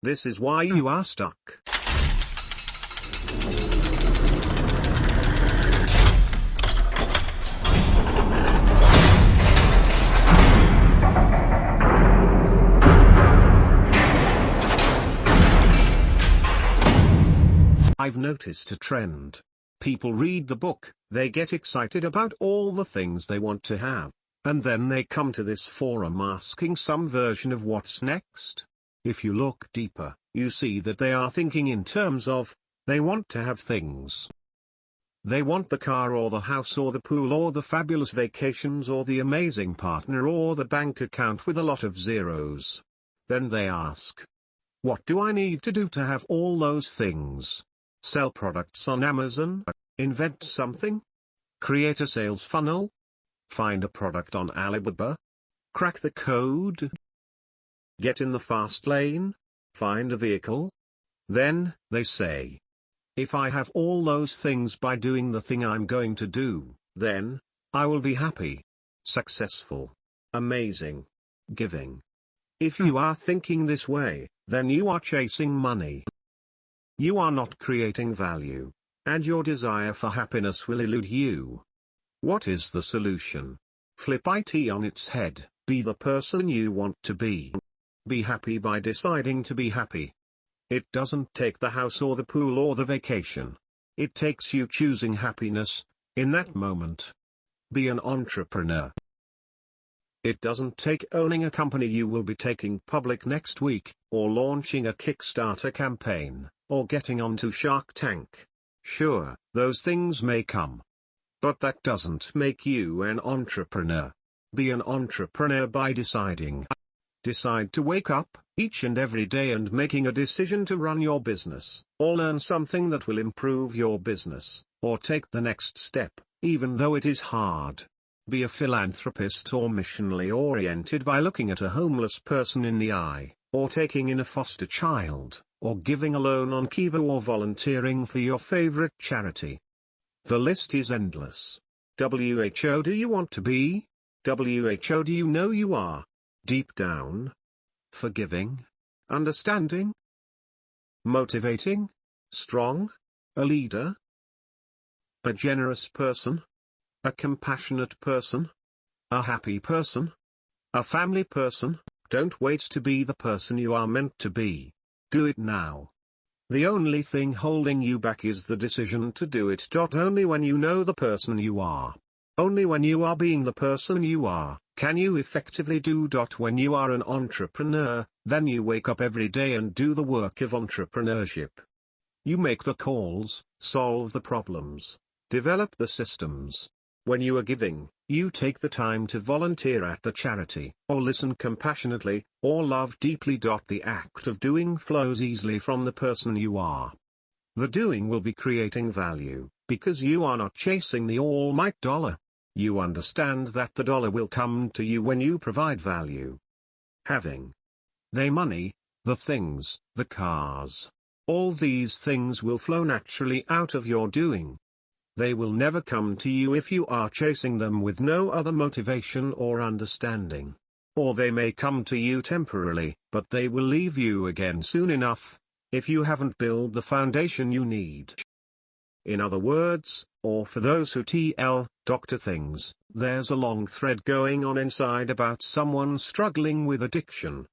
This is why you are stuck. I've noticed a trend. People read the book, they get excited about all the things they want to have, and then they come to this forum asking some version of what's next. If you look deeper, you see that they are thinking in terms of, they want to have things. They want the car or the house or the pool or the fabulous vacations or the amazing partner or the bank account with a lot of zeros. Then they ask, what do I need to do to have all those things? Sell products on Amazon? Invent something? Create a sales funnel? Find a product on Alibaba? Crack the code? Get in the fast lane? Find a vehicle? Then, they say, if I have all those things by doing the thing I'm going to do, then, I will be happy, successful, amazing, giving. If you are thinking this way, then you are chasing money. You are not creating value, and your desire for happiness will elude you. What is the solution? Flip it on its head, be the person you want to be. Be happy by deciding to be happy. It doesn't take the house or the pool or the vacation. It takes you choosing happiness, in that moment. Be an entrepreneur. It doesn't take owning a company you will be taking public next week, or launching a Kickstarter campaign, or getting onto Shark Tank. Sure, those things may come. But that doesn't make you an entrepreneur. Be an entrepreneur by deciding. Decide to wake up, each and every day and making a decision to run your business, or learn something that will improve your business, or take the next step, even though it is hard. Be a philanthropist or missionally oriented by looking at a homeless person in the eye, or taking in a foster child, or giving a loan on Kiva or volunteering for your favorite charity. The list is endless. WHO do you want to be? WHO do you know you are? Deep down? Forgiving? Understanding? Motivating? Strong? A leader? A generous person? A compassionate person? A happy person? A family person? Don't wait to be the person you are meant to be. Do it now. The only thing holding you back is the decision to do it. Only when you know the person you are. Only when you are being the person you are, can you effectively do. When you are an entrepreneur, then you wake up every day and do the work of entrepreneurship. You make the calls, solve the problems, develop the systems. When you are giving, you take the time to volunteer at the charity, or listen compassionately, or love deeply. The act of doing flows easily from the person you are. The doing will be creating value, because you are not chasing the almighty dollar. You understand that the dollar will come to you when you provide value. Having the money, the things, the cars, all these things will flow naturally out of your doing. They will never come to you if you are chasing them with no other motivation or understanding. Or they may come to you temporarily, but they will leave you again soon enough, if you haven't built the foundation you need. In other words, or for those who doctor things, there's a long thread going on inside about someone struggling with addiction.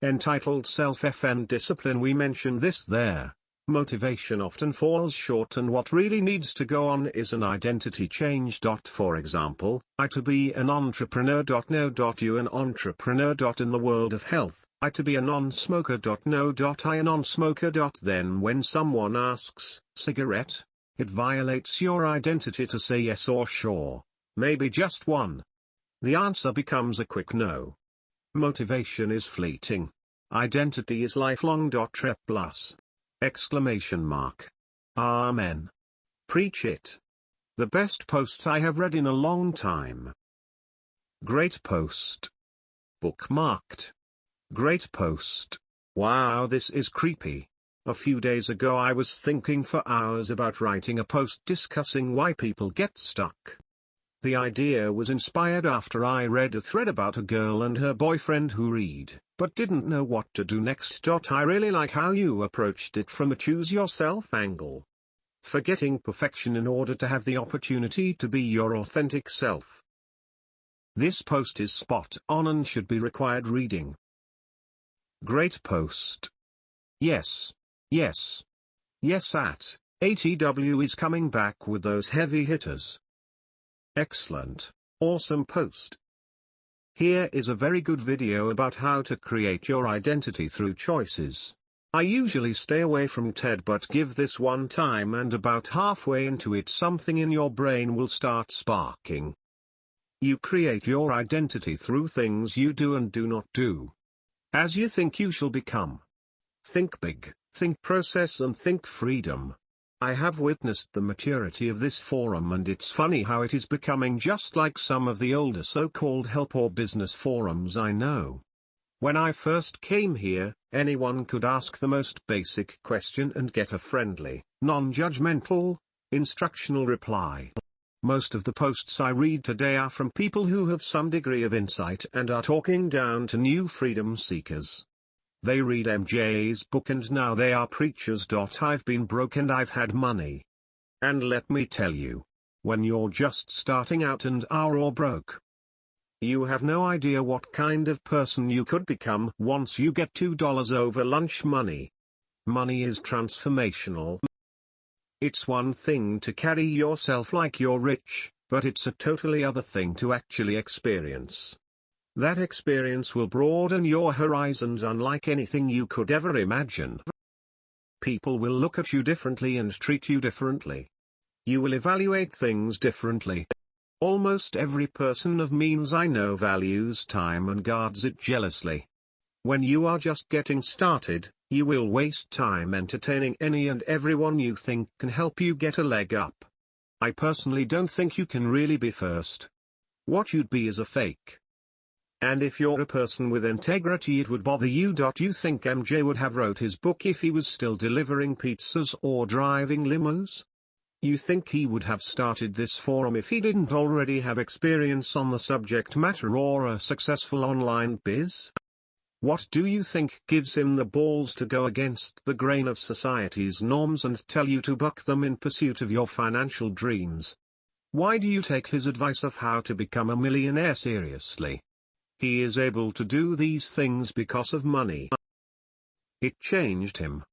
Entitled Self-and Discipline, we mention this there. Motivation often falls short, and what really needs to go on is an identity change. For example, to be an entrepreneur. No. You an entrepreneur. In the world of health, to be a non-smoker. No. I a non-smoker. Then when someone asks, cigarette, it violates your identity to say yes or sure, maybe just one. The answer becomes a quick no. Motivation is fleeting. Identity is lifelong. Trep plus. Exclamation mark. Amen. Preach it. The best post I have read in a long time. Great post. Bookmarked. Great post. Wow, this is creepy. A few days ago I was thinking for hours about writing a post discussing why people get stuck. The idea was inspired after I read a thread about a girl and her boyfriend who read, but didn't know what to do next. I really like how you approached it from a choose-yourself angle. Forgetting perfection in order to have the opportunity to be your authentic self. This post is spot on and should be required reading. Great post. Yes. Yes. Yes. ATW is coming back with those heavy hitters. Excellent. Awesome post. Here is a very good video about how to create your identity through choices. I usually stay away from TED, but give this one time and about halfway into it something in your brain will start sparking. You create your identity through things you do and do not do. As you think you shall become. Think big, think process and think freedom. I have witnessed the maturity of this forum, and it's funny how it is becoming just like some of the older so-called help or business forums I know. When I first came here, anyone could ask the most basic question and get a friendly, non-judgmental, instructional reply. Most of the posts I read today are from people who have some degree of insight and are talking down to new freedom seekers. They read MJ's book and now they are preachers. I've been broke and I've had money. And let me tell you, when you're just starting out and are or broke, you have no idea what kind of person you could become once you get $2 over lunch money. Money is transformational. It's one thing to carry yourself like you're rich, but it's a totally other thing to actually experience. That experience will broaden your horizons unlike anything you could ever imagine. People will look at you differently and treat you differently. You will evaluate things differently. Almost every person of means I know values time and guards it jealously. When you are just getting started, you will waste time entertaining any and everyone you think can help you get a leg up. I personally don't think you can really be first. What you'd be is a fake. And if you're a person with integrity, it would bother you. You think MJ would have wrote his book if he was still delivering pizzas or driving limos? You think he would have started this forum if he didn't already have experience on the subject matter or a successful online biz? What do you think gives him the balls to go against the grain of society's norms and tell you to buck them in pursuit of your financial dreams? Why do you take his advice of how to become a millionaire seriously? He is able to do these things because of money. It changed him.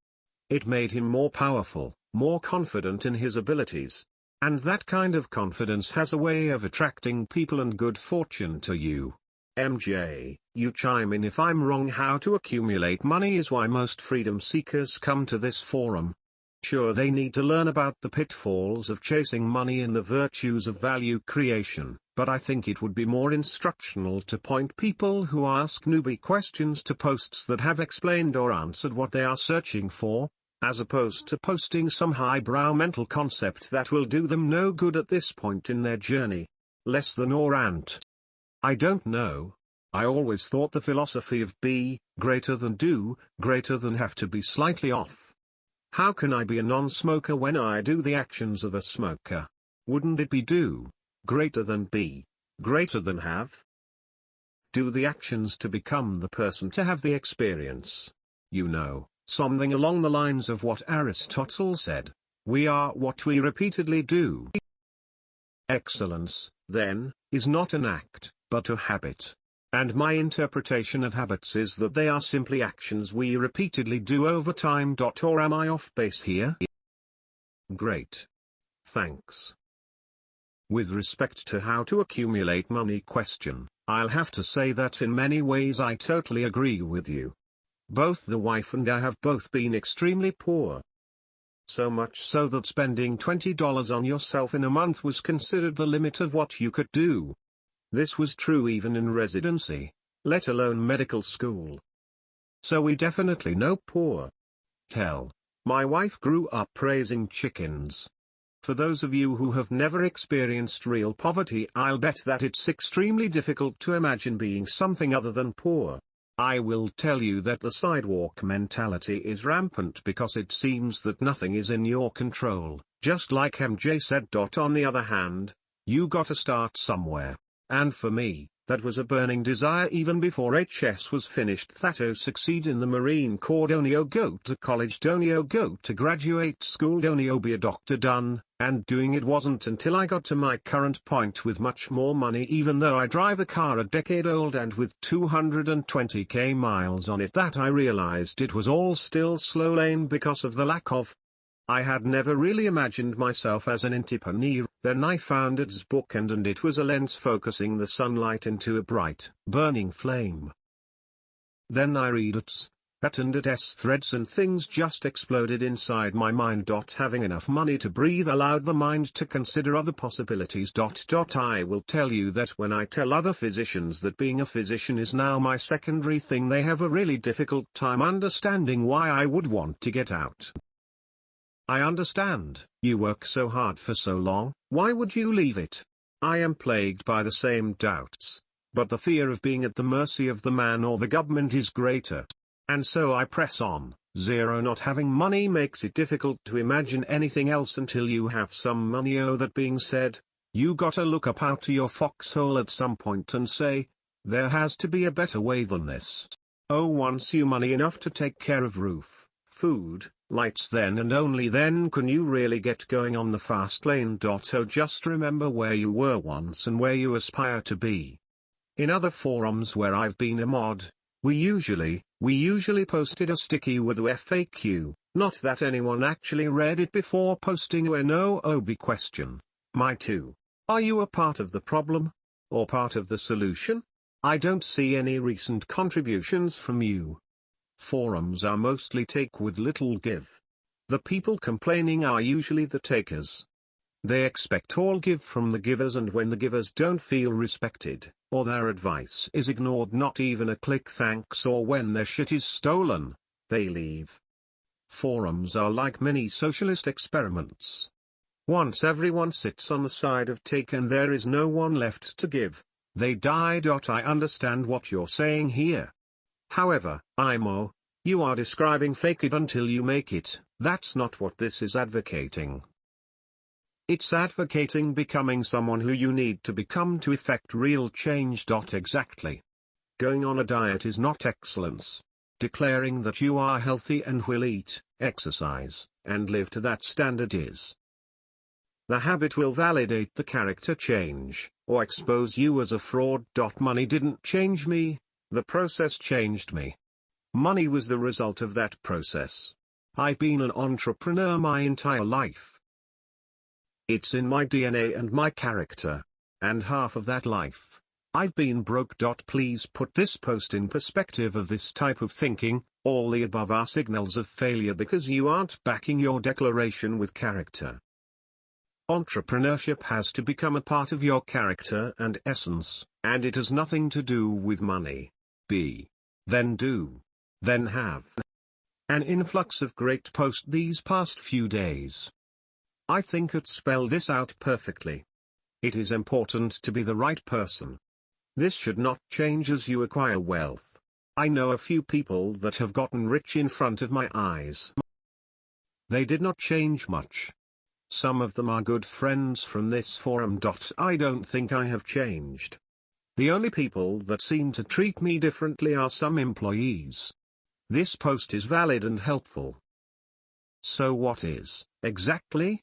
It made him more powerful, more confident in his abilities. And that kind of confidence has a way of attracting people and good fortune to you. MJ, you chime in if I'm wrong. How to accumulate money is why most freedom seekers come to this forum. Sure, they need to learn about the pitfalls of chasing money and the virtues of value creation, but I think it would be more instructional to point people who ask newbie questions to posts that have explained or answered what they are searching for, as opposed to posting some highbrow mental concept that will do them no good at this point in their journey. Less than or ant. I don't know. I always thought the philosophy of be greater than do, greater than have to be slightly off. How can I be a non-smoker when I do the actions of a smoker? Wouldn't it be do greater than be greater than have? Do the actions to become the person to have the experience. You know, something along the lines of what Aristotle said, we are what we repeatedly do. Excellence, then, is not an act, but a habit. And my interpretation of habits is that they are simply actions we repeatedly do over time. Or am I off base here? Great. Thanks. With respect to how to accumulate money question, I'll have to say that in many ways I totally agree with you. Both the wife and I have both been extremely poor. So much so that spending $20 on yourself in a month was considered the limit of what you could do. This was true even in residency, let alone medical school. So we definitely know poor. Hell, my wife grew up raising chickens. For those of you who have never experienced real poverty, I'll bet that it's extremely difficult to imagine being something other than poor. I will tell you that the sidewalk mentality is rampant because it seems that nothing is in your control, just like MJ said. On the other hand, You gotta start somewhere. And for me, that was a burning desire even before HS was finished. That'o succeed in the Marine Corps, don'io go to college, don'io go to graduate school, don'io be a doctor done, and doing it wasn't until I got to my current point with much more money, even though I drive a car a decade old and with 220k miles on it, that I realized it was all still slow lane because of the lack of. I had never really imagined myself as an entrepreneur. Then I found its book and it was a lens focusing the sunlight into a bright, burning flame. Then I read its, that and its threads and things just exploded inside my mind. Having enough money to breathe allowed the mind to consider other possibilities. I will tell you that when I tell other physicians that being a physician is now my secondary thing, they have a really difficult time understanding why I would want to get out. I understand, you work so hard for so long, why would you leave it? I am plagued by the same doubts, but the fear of being at the mercy of the man or the government is greater. And so I press on. Not having money makes it difficult to imagine anything else until you have some money. That being said, you gotta look up out to your foxhole at some point and say, there has to be a better way than this. Once you money enough to take care of roof, food, lights, then and only then can you really get going on the fast lane. Just remember where you were once and where you aspire to be. In other forums where I've been a mod, we usually posted a sticky with a FAQ, not that anyone actually read it before posting an OB question. My two. Are you a part of the problem? Or part of the solution? I don't see any recent contributions from you. Forums are mostly take with little give. The people complaining are usually the takers. They expect all give from the givers, and when the givers don't feel respected, or their advice is ignored, not even a click thanks, or when their shit is stolen, they leave. Forums are like mini socialist experiments. Once everyone sits on the side of take and there is no one left to give, they die. I understand what you're saying here. However, you are describing fake it until you make it. That's not what this is advocating. It's advocating becoming someone who you need to become to effect real change. Exactly. Going on a diet is not excellence. Declaring that you are healthy and will eat, exercise, and live to that standard is. The habit will validate the character change, or expose you as a fraud. Money didn't change me, the process changed me. Money was the result of that process. I've been an entrepreneur my entire life. It's in my DNA and my character. And half of that life, I've been broke. Please put this post in perspective of this type of thinking. All the above are signals of failure because you aren't backing your declaration with character. Entrepreneurship has to become a part of your character and essence, and it has nothing to do with money. Be. Then do. Then have. An influx of great posts these past few days. I think it spelled this out perfectly. It is important to be the right person. This should not change as you acquire wealth. I know a few people that have gotten rich in front of my eyes. They did not change much. Some of them are good friends from this forum. I don't think I have changed. The only people that seem to treat me differently are some employees. This post is valid and helpful. So what is, exactly?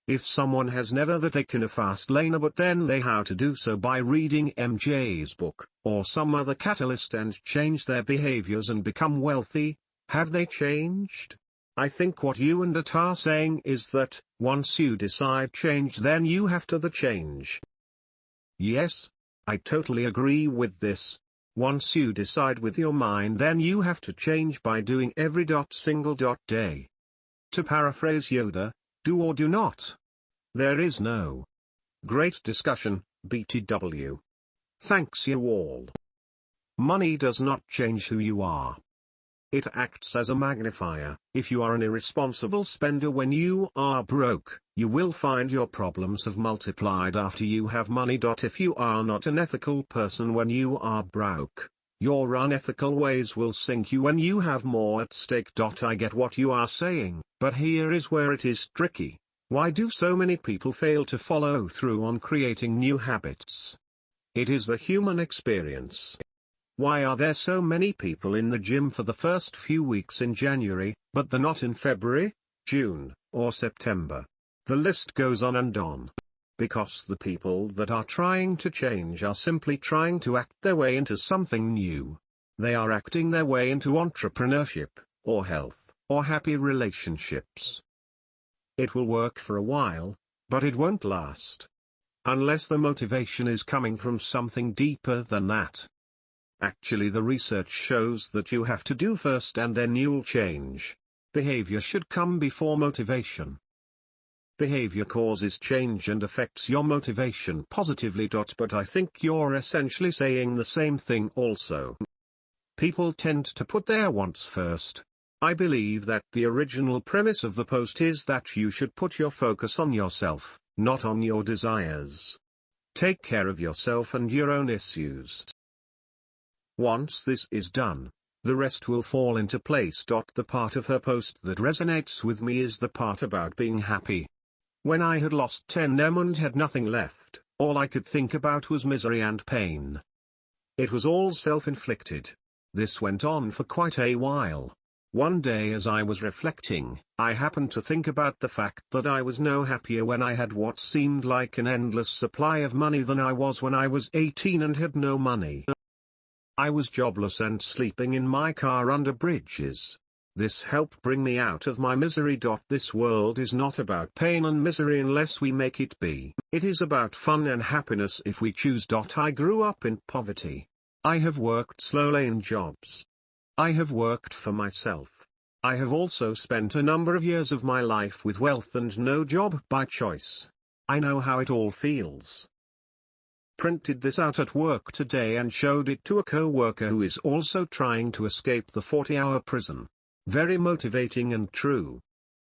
If someone has never taken a fast lane but then they how to do so by reading MJ's book, or some other catalyst and change their behaviors and become wealthy, have they changed? I think what you and At are saying is that, once you decide change then you have to the change. Yes, I totally agree with this. Once you decide with your mind then you have to change by doing every single day. To paraphrase Yoda, do or do not. There is no great discussion, BTW. Thanks you all. Money does not change who you are. It acts as a magnifier. If you are an irresponsible spender when you are broke, you will find your problems have multiplied after you have money. If you are not an ethical person when you are broke, your unethical ways will sink you when you have more at stake. I get what you are saying, but here is where it is tricky. Why do so many people fail to follow through on creating new habits? It is the human experience. Why are there so many people in the gym for the first few weeks in January, but they're not in February, June, or September? The list goes on and on. Because the people that are trying to change are simply trying to act their way into something new. They are acting their way into entrepreneurship, or health, or happy relationships. It will work for a while, but it won't last. Unless the motivation is coming from something deeper than that. Actually, the research shows that you have to do first and then you'll change. Behavior should come before motivation. Behavior causes change and affects your motivation positively. But I think you're essentially saying the same thing also. People tend to put their wants first. I believe that the original premise of the post is that you should put your focus on yourself, not on your desires. Take care of yourself and your own issues. Once this is done, the rest will fall into place. The part of her post that resonates with me is the part about being happy. When I had lost 10 and had nothing left, all I could think about was misery and pain. It was all self-inflicted. This went on for quite a while. One day as I was reflecting, I happened to think about the fact that I was no happier when I had what seemed like an endless supply of money than I was when I was 18 and had no money. I was jobless and sleeping in my car under bridges. This helped bring me out of my misery. This world is not about pain and misery unless we make it be. It is about fun and happiness if we choose. I grew up in poverty. I have worked slowly in jobs. I have worked for myself. I have also spent a number of years of my life with wealth and no job by choice. I know how it all feels. Printed this out at work today and showed it to a co-worker who is also trying to escape the 40-hour prison. Very motivating and true.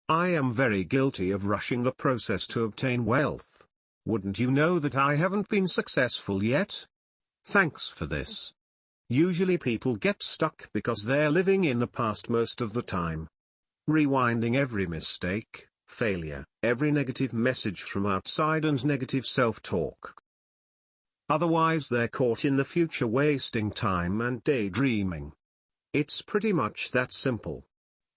I am very guilty of rushing the process to obtain wealth. Wouldn't you know that I haven't been successful yet? Thanks for this. Usually people get stuck because they're living in the past most of the time. Rewinding every mistake, failure, every negative message from outside and negative self-talk. Otherwise they're caught in the future wasting time and daydreaming. It's pretty much that simple.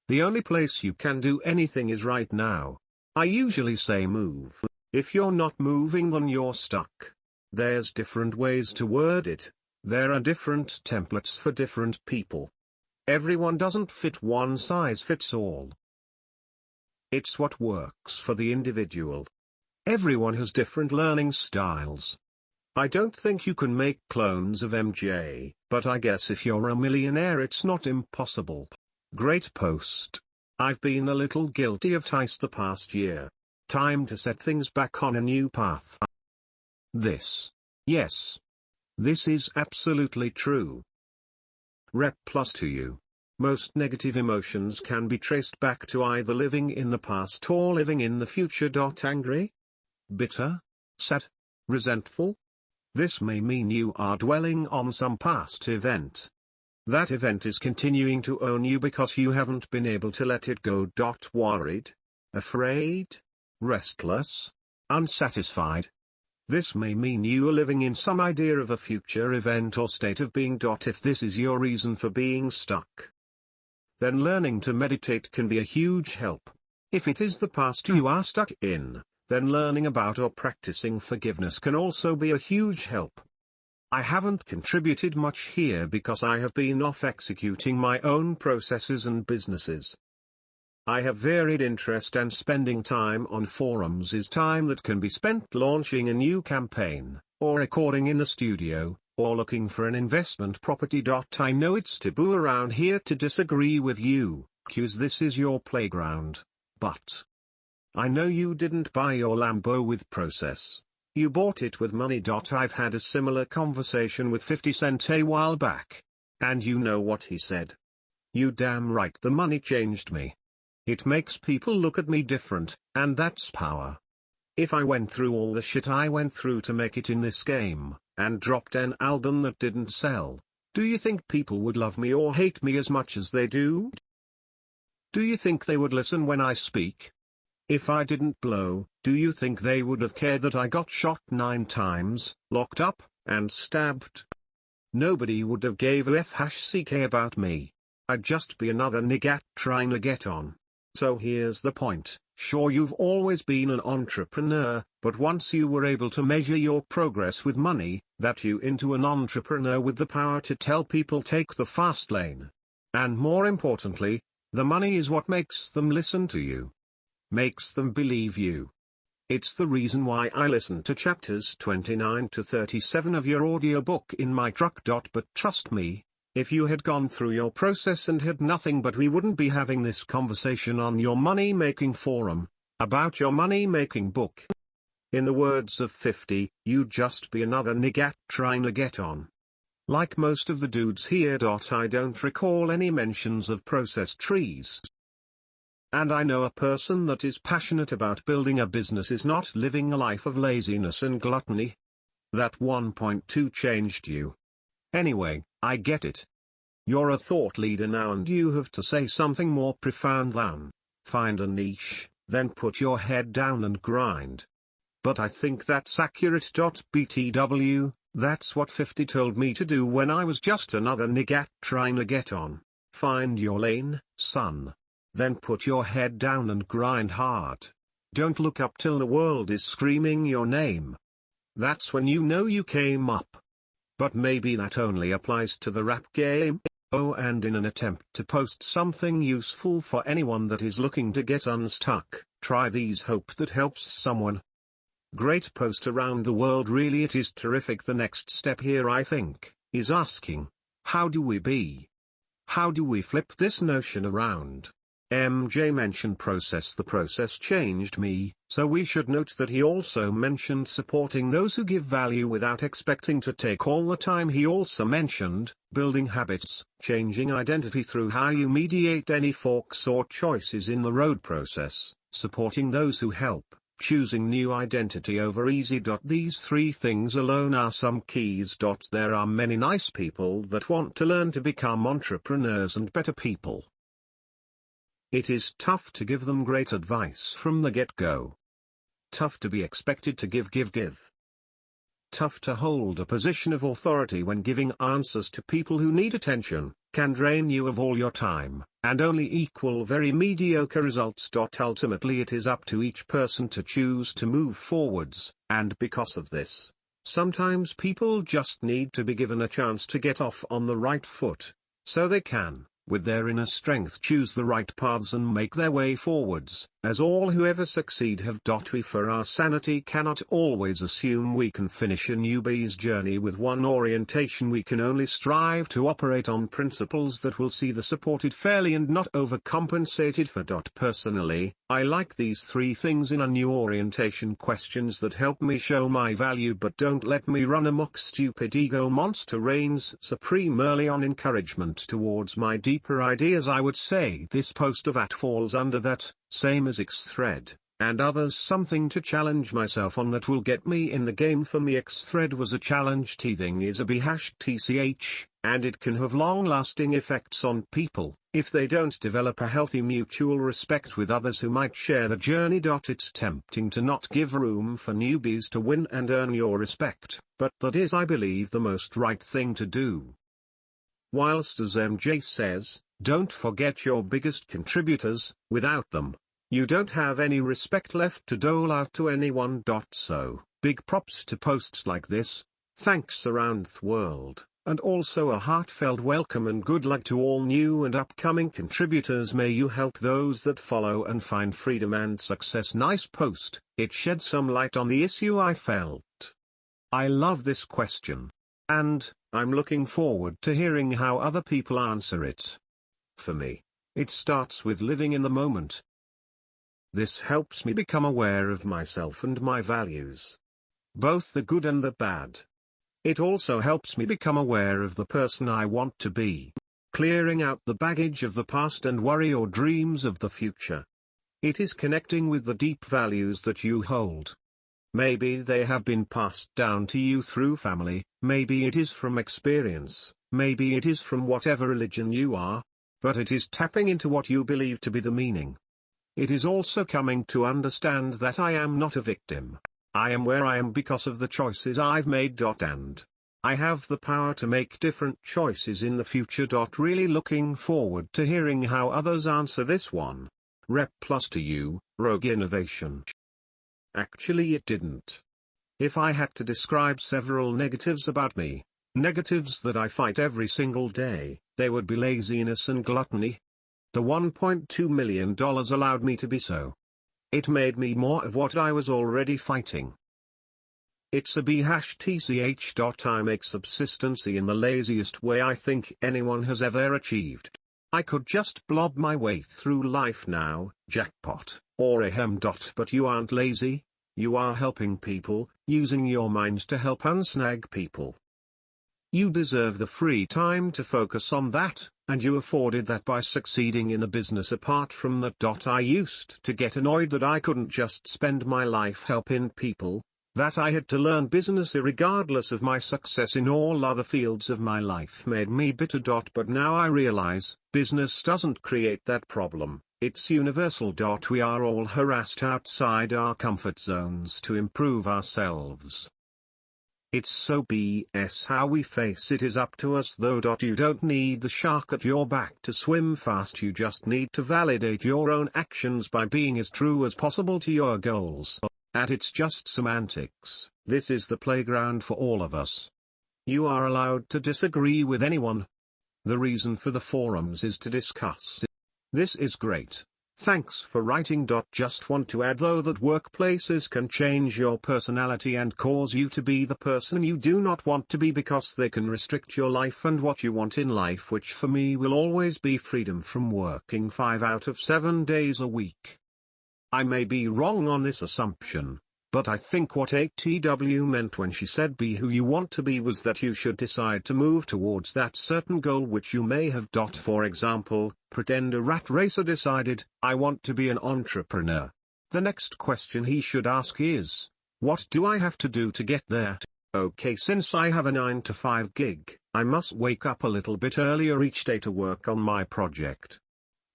The only place you can do anything is right now. I usually say move. If you're not moving then you're stuck. There's different ways to word it. There are different templates for different people. Everyone doesn't fit one size fits all. It's what works for the individual. Everyone has different learning styles. I don't think you can make clones of MJ, but I guess if you're a millionaire it's not impossible. Great post. I've been a little guilty of TICE the past year. Time to set things back on a new path. Yes. This is absolutely true. Rep plus to you. Most negative emotions can be traced back to either living in the past or living in the future. Angry? Bitter? Sad? Resentful? This may mean you are dwelling on some past event. That event is continuing to own you because you haven't been able to let it go. Worried? Afraid? Restless? Unsatisfied? This may mean you are living in some idea of a future event or state of being. If this is your reason for being stuck, then learning to meditate can be a huge help. If it is the past you are stuck in, then learning about or practicing forgiveness can also be a huge help. I haven't contributed much here because I have been off executing my own processes and businesses. I have varied interest and spending time on forums is time that can be spent launching a new campaign, or recording in the studio, or looking for an investment property. I know it's taboo around here to disagree with you, cuz this is your playground, but I know you didn't buy your Lambo with process. You bought it with money. I've had a similar conversation with 50 Cent a while back. And you know what he said? You damn right, the money changed me. It makes people look at me different, and that's power. If I went through all the shit I went through to make it in this game, and dropped an album that didn't sell, do you think people would love me or hate me as much as they do? Do you think they would listen when I speak? If I didn't blow, do you think they would have cared that I got shot 9 times, locked up, and stabbed? Nobody would have gave a f*ck about me. I'd just be another niggat trying to get on. So here's the point. Sure, you've always been an entrepreneur, but once you were able to measure your progress with money, that you into an entrepreneur with the power to tell people take the fast lane. And more importantly, the money is what makes them listen to you. Makes them believe you. It's the reason why I listen to chapters 29 to 37 of your audiobook in my truck. But trust me, if you had gone through your process and had nothing, but we wouldn't be having this conversation on your money-making forum, about your money-making book. In the words of 50, you'd just be another niggat trying to get on. Like most of the dudes here. I don't recall any mentions of process trees. And I know a person that is passionate about building a business is not living a life of laziness and gluttony. That 1.2 changed you. Anyway, I get it. You're a thought leader now and you have to say something more profound than, find a niche, then put your head down and grind. But I think that's accurate. BTW, that's what 50 told me to do when I was just another niggat trying to get on. Find your lane, son. Then put your head down and grind hard. Don't look up till the world is screaming your name. That's when you know you came up. But maybe that only applies to the rap game. Oh, and in an attempt to post something useful for anyone that is looking to get unstuck, try these. Hope that helps someone. Great post around the world. Really, it is terrific. The next step here, I think, is asking, how do we be? How do we flip this notion around? MJ mentioned process. The process changed me, so we should note that he also mentioned supporting those who give value without expecting to take all the time. He also mentioned building habits, changing identity through how you mediate any forks or choices in the road process, supporting those who help, choosing new identity over easy. These 3 things alone are some keys. There are many nice people that want to learn to become entrepreneurs and better people. It is tough to give them great advice from the get-go. Tough to be expected to give. Tough to hold a position of authority when giving answers to people who need attention, can drain you of all your time, and only equal very mediocre results. Ultimately, it is up to each person to choose to move forwards, and because of this, sometimes people just need to be given a chance to get off on the right foot, so they can, with their inner strength, choose the right paths and make their way forwards, as all who ever succeed have. We for our sanity cannot always assume we can finish a newbie's journey with one orientation. We can only strive to operate on principles that will see the supported fairly and not overcompensated for. Personally, I like these 3 things in a new orientation: questions that help me show my value but don't let me run amok. Stupid ego monster reigns supreme early on. Encouragement towards my deeper ideas. I would say this post of at falls under that, same as X-Thread, and others. Something to challenge myself on that will get me in the game. For me, X-Thread was a challenge. Teething is a #TCH, and it can have long-lasting effects on people, if they don't develop a healthy mutual respect with others who might share the journey. It's tempting to not give room for newbies to win and earn your respect, but that is, I believe, the most right thing to do. Whilst, as MJ says, don't forget your biggest contributors, without them, you don't have any respect left to dole out to anyone. So, big props to posts like this, thanks around the world, and also a heartfelt welcome and good luck to all new and upcoming contributors. May you help those that follow and find freedom and success. Nice post, it shed some light on the issue I felt. I love this question. And, I'm looking forward to hearing how other people answer it. For me, it starts with living in the moment. This helps me become aware of myself and my values, both the good and the bad. It also helps me become aware of the person I want to be, clearing out the baggage of the past and worry or dreams of the future. It is connecting with the deep values that you hold. Maybe they have been passed down to you through family, maybe it is from experience, maybe it is from whatever religion you are, but it is tapping into what you believe to be the meaning. It is also coming to understand that I am not a victim. I am where I am because of the choices I've made. And I have the power to make different choices in the future. Really looking forward to hearing how others answer this one. Rep plus to you, Rogue Innovation. Actually, it didn't. If I had to describe several negatives about me, negatives that I fight every single day, they would be laziness and gluttony. The $1.2 million allowed me to be so. It made me more of what I was already fighting. It's a B-TCH. I make subsistency in the laziest way I think anyone has ever achieved. I could just blob my way through life now, jackpot, or ahem. But you aren't lazy, you are helping people, using your mind to help unsnag people. You deserve the free time to focus on that, and you afforded that by succeeding in a business. Apart from that, I used to get annoyed that I couldn't just spend my life helping people, that I had to learn business regardless of my success in all other fields of my life made me bitter. But now I realize, business doesn't create that problem, it's universal. We are all harassed outside our comfort zones to improve ourselves. It's so BS how we face it is up to us though. You don't need the shark at your back to swim fast, you just need to validate your own actions by being as true as possible to your goals. And it's just semantics, this is the playground for all of us. You are allowed to disagree with anyone. The reason for the forums is to discuss. This is great. Thanks for writing. Just want to add though that workplaces can change your personality and cause you to be the person you do not want to be because they can restrict your life and what you want in life, which for me will always be freedom from working 5 out of 7 days a week. I may be wrong on this assumption, but I think what ATW meant when she said be who you want to be was that you should decide to move towards that certain goal which you may have. For example, pretend a rat racer decided, I want to be an entrepreneur. The next question he should ask is, what do I have to do to get there? Okay, since I have a 9-to-5 gig, I must wake up a little bit earlier each day to work on my project.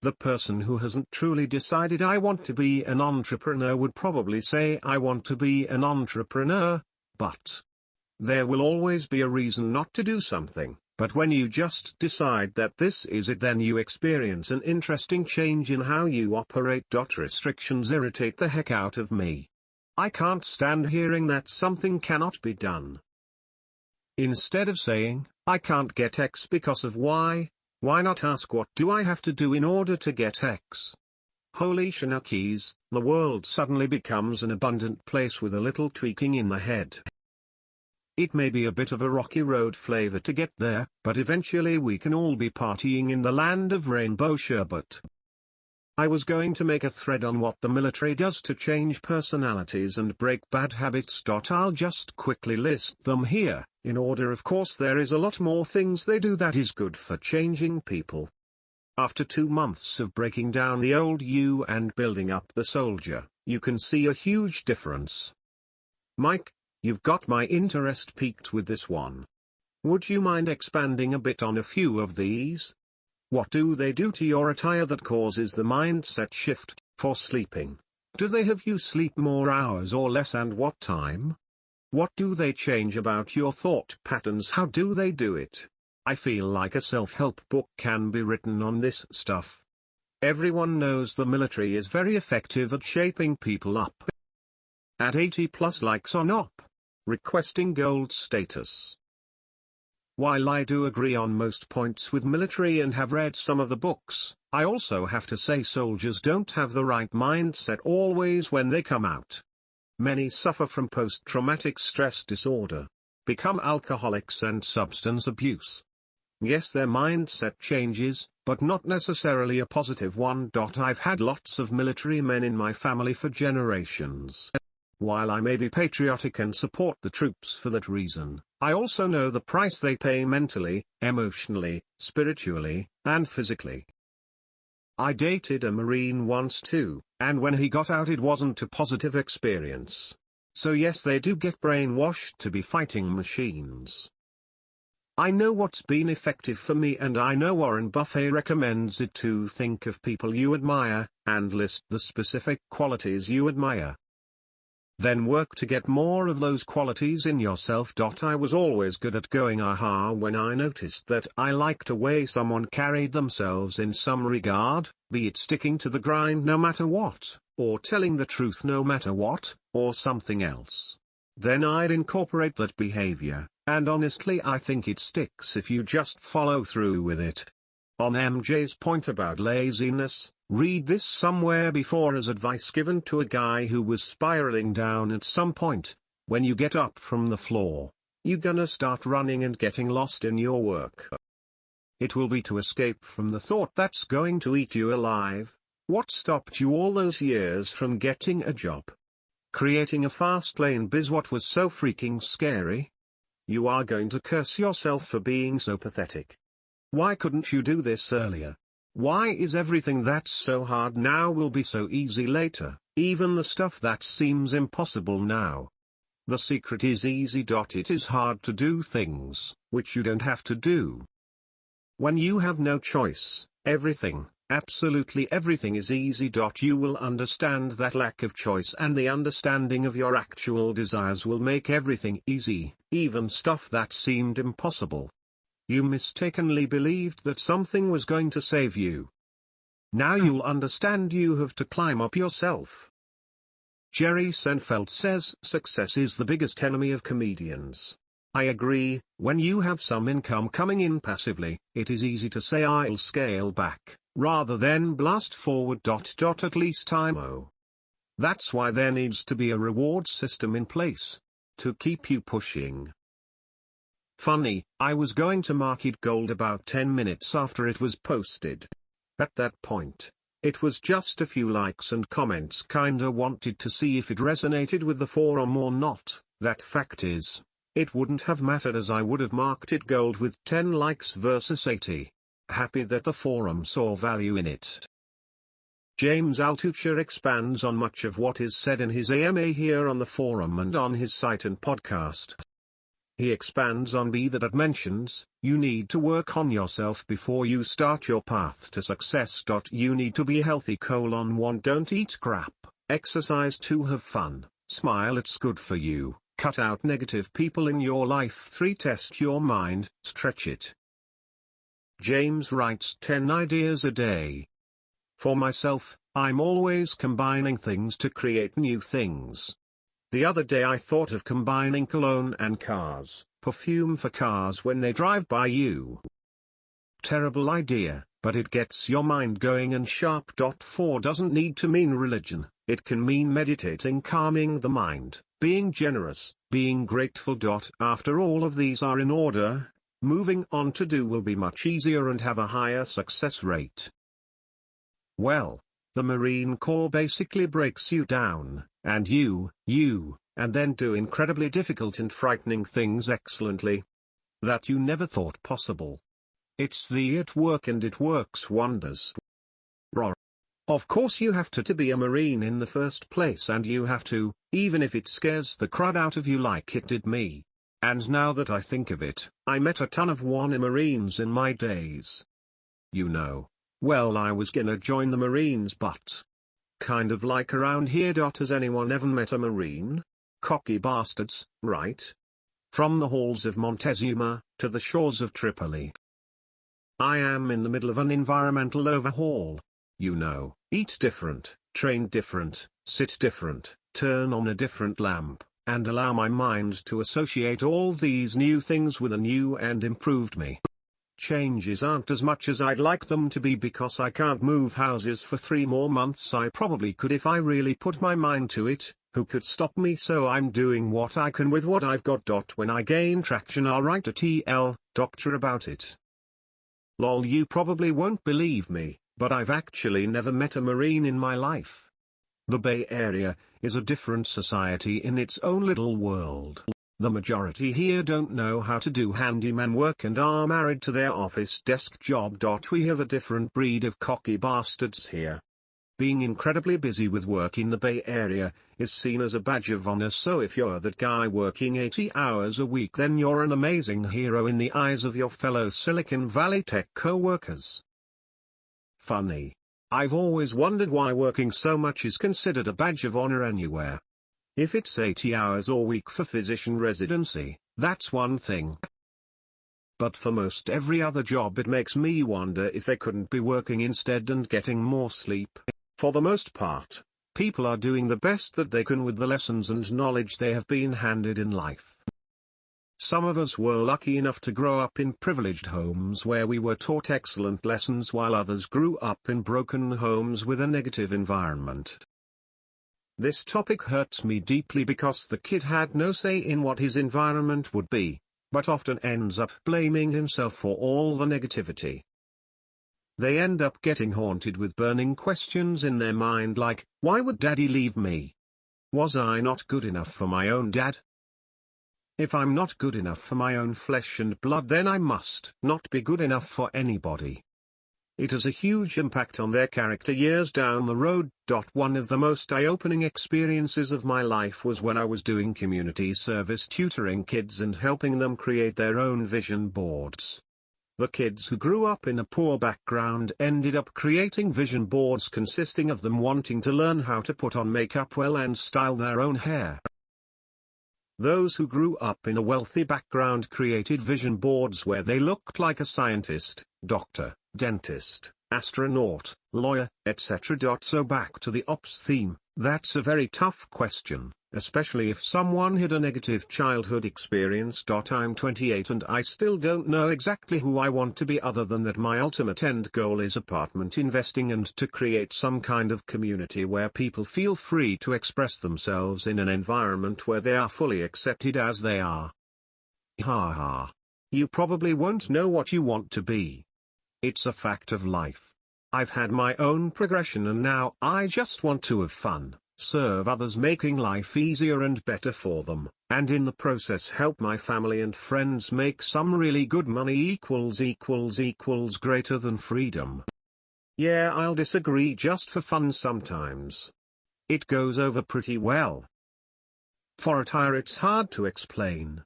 The person who hasn't truly decided I want to be an entrepreneur would probably say I want to be an entrepreneur, but there will always be a reason not to do something. But when you just decide that this is it, then you experience an interesting change in how you operate. Restrictions irritate the heck out of me. I can't stand hearing that something cannot be done. Instead of saying, I can't get X because of Y, why not ask what do I have to do in order to get X? Holy shenanigans, the world suddenly becomes an abundant place with a little tweaking in the head. It may be a bit of a rocky road flavor to get there, but eventually we can all be partying in the land of rainbow sherbet. I was going to make a thread on what the military does to change personalities and break bad habits. I'll just quickly list them here, in order. Of course there is a lot more things they do that is good for changing people. After 2 months of breaking down the old you and building up the soldier, you can see a huge difference. Mike, you've got my interest piqued with this one. Would you mind expanding a bit on a few of these? What do they do to your attire that causes the mindset shift? For sleeping, do they have you sleep more hours or less, and what time? What do they change about your thought patterns? How do they do it? I feel like a self-help book can be written on this stuff. Everyone knows the military is very effective at shaping people up. At 80+ likes on up. Requesting gold status. While I do agree on most points with military and have read some of the books, I also have to say soldiers don't have the right mindset always when they come out. Many suffer from post-traumatic stress disorder, become alcoholics and substance abuse. Yes, their mindset changes, but not necessarily a positive one. I've had lots of military men in my family for generations. While I may be patriotic and support the troops for that reason, I also know the price they pay mentally, emotionally, spiritually, and physically. I dated a Marine once too, and when he got out it wasn't a positive experience. So yes, they do get brainwashed to be fighting machines. I know what's been effective for me, and I know Warren Buffett recommends it too. Think of people you admire, and list the specific qualities you admire. Then work to get more of those qualities in yourself. I was always good at going aha when I noticed that I liked the way someone carried themselves in some regard, be it sticking to the grind no matter what, or telling the truth no matter what, or something else. Then I'd incorporate that behavior, and honestly I think it sticks if you just follow through with it. On MJ's point about laziness, read this somewhere before as advice given to a guy who was spiraling down at some point. When you get up from the floor, you're gonna start running and getting lost in your work. It will be to escape from the thought that's going to eat you alive. What stopped you all those years from getting a job? Creating a fast lane biz. What was so freaking scary? You are going to curse yourself for being so pathetic. Why couldn't you do this earlier? Why is everything that's so hard now will be so easy later, even the stuff that seems impossible now? The secret is easy. It is hard to do things which you don't have to do. When you have no choice, everything, absolutely everything is easy. You will understand that lack of choice, and the understanding of your actual desires will make everything easy, even stuff that seemed impossible. You mistakenly believed that something was going to save you. Now you'll understand you have to climb up yourself. Jerry Seinfeld says success is the biggest enemy of comedians. I agree. When you have some income coming in passively, it is easy to say I'll scale back, rather than blast forward. At least I know. That's why there needs to be a reward system in place, to keep you pushing. Funny, I was going to market gold about 10 minutes after it was posted. At that point, it was just a few likes and comments. Kinda wanted to see if it resonated with the forum or not. That fact is, it wouldn't have mattered, as I would have marketed gold with 10 likes versus 80. Happy that the forum saw value in it. James Altucher expands on much of what is said in his AMA here on the forum and on his site and podcast. He expands on that mentions, you need to work on yourself before you start your path to success. You need to be healthy. 1. Don't eat crap, exercise 2. Have fun, smile, it's good for you, cut out negative people in your life. 3. Test your mind, stretch it. James writes 10 ideas a day. For myself, I'm always combining things to create new things. The other day I thought of combining cologne and cars, perfume for cars when they drive by you. Terrible idea, but it gets your mind going and sharp. 4 doesn't need to mean religion, it can mean meditating, calming the mind, being generous, being grateful. After all of these are in order, moving on to do will be much easier and have a higher success rate. Well, the Marine Corps basically breaks you down, and and then do incredibly difficult and frightening things excellently that you never thought possible. It's the it work, and it works wonders. Of course you have to be a Marine in the first place, and you have to, even if it scares the crud out of you like it did me. And now that I think of it, I met a ton of Marines in my days. Well, I was gonna join the Marines, but kind of like around here. Has anyone ever met a Marine? Cocky bastards, right? From the halls of Montezuma, to the shores of Tripoli. I am in the middle of an environmental overhaul. Eat different, train different, sit different, turn on a different lamp, and allow my mind to associate all these new things with a new and improved me. Changes aren't as much as I'd like them to be because I can't move houses for 3 more months. I probably could if I really put my mind to it. Who could stop me? So I'm doing what I can with what I've got. When I gain traction, I'll write a TL doctor about it. Lol, you probably won't believe me, but I've actually never met a Marine in my life. The Bay Area is a different society in its own little world. The majority here don't know how to do handyman work and are married to their office desk job. We have a different breed of cocky bastards here. being incredibly busy with work in the Bay Area is seen as a badge of honor. So if you're that guy working 80 hours a week, then you're an amazing hero in the eyes of your fellow Silicon Valley tech co-workers. Funny. I've always wondered why working so much is considered a badge of honor anywhere. If it's 80 hours a week for physician residency, that's one thing. But for most every other job, it makes me wonder if they couldn't be working instead and getting more sleep. For the most part, people are doing the best that they can with the lessons and knowledge they have been handed in life. Some of us were lucky enough to grow up in privileged homes where we were taught excellent lessons, while others grew up in broken homes with a negative environment. This topic hurts me deeply because the kid had no say in what his environment would be, but often ends up blaming himself for all the negativity. They end up getting haunted with burning questions in their mind like, why would daddy leave me? Was I not good enough for my own dad? If I'm not good enough for my own flesh and blood, then I must not be good enough for anybody. It has a huge impact on their character years down the road. One of the most eye-opening experiences of my life was when I was doing community service tutoring kids and helping them create their own vision boards. The kids who grew up in a poor background ended up creating vision boards consisting of them wanting to learn how to put on makeup well and style their own hair. Those who grew up in a wealthy background created vision boards where they looked like a scientist, doctor, dentist, astronaut, lawyer, etc. So back to the ops theme, that's a very tough question, especially if someone had a negative childhood experience. I'm 28 and I still don't know exactly who I want to be, other than that my ultimate end goal is apartment investing and to create some kind of community where people feel free to express themselves in an environment where they are fully accepted as they are. Ha ha. You probably won't know what you want to be. It's a fact of life. I've had my own progression and now I just want to have fun, serve others, making life easier and better for them, and in the process help my family and friends make some really good money. Greater than freedom. Yeah, I'll disagree. Just for fun sometimes. It goes over pretty well. For a tire it's hard to explain.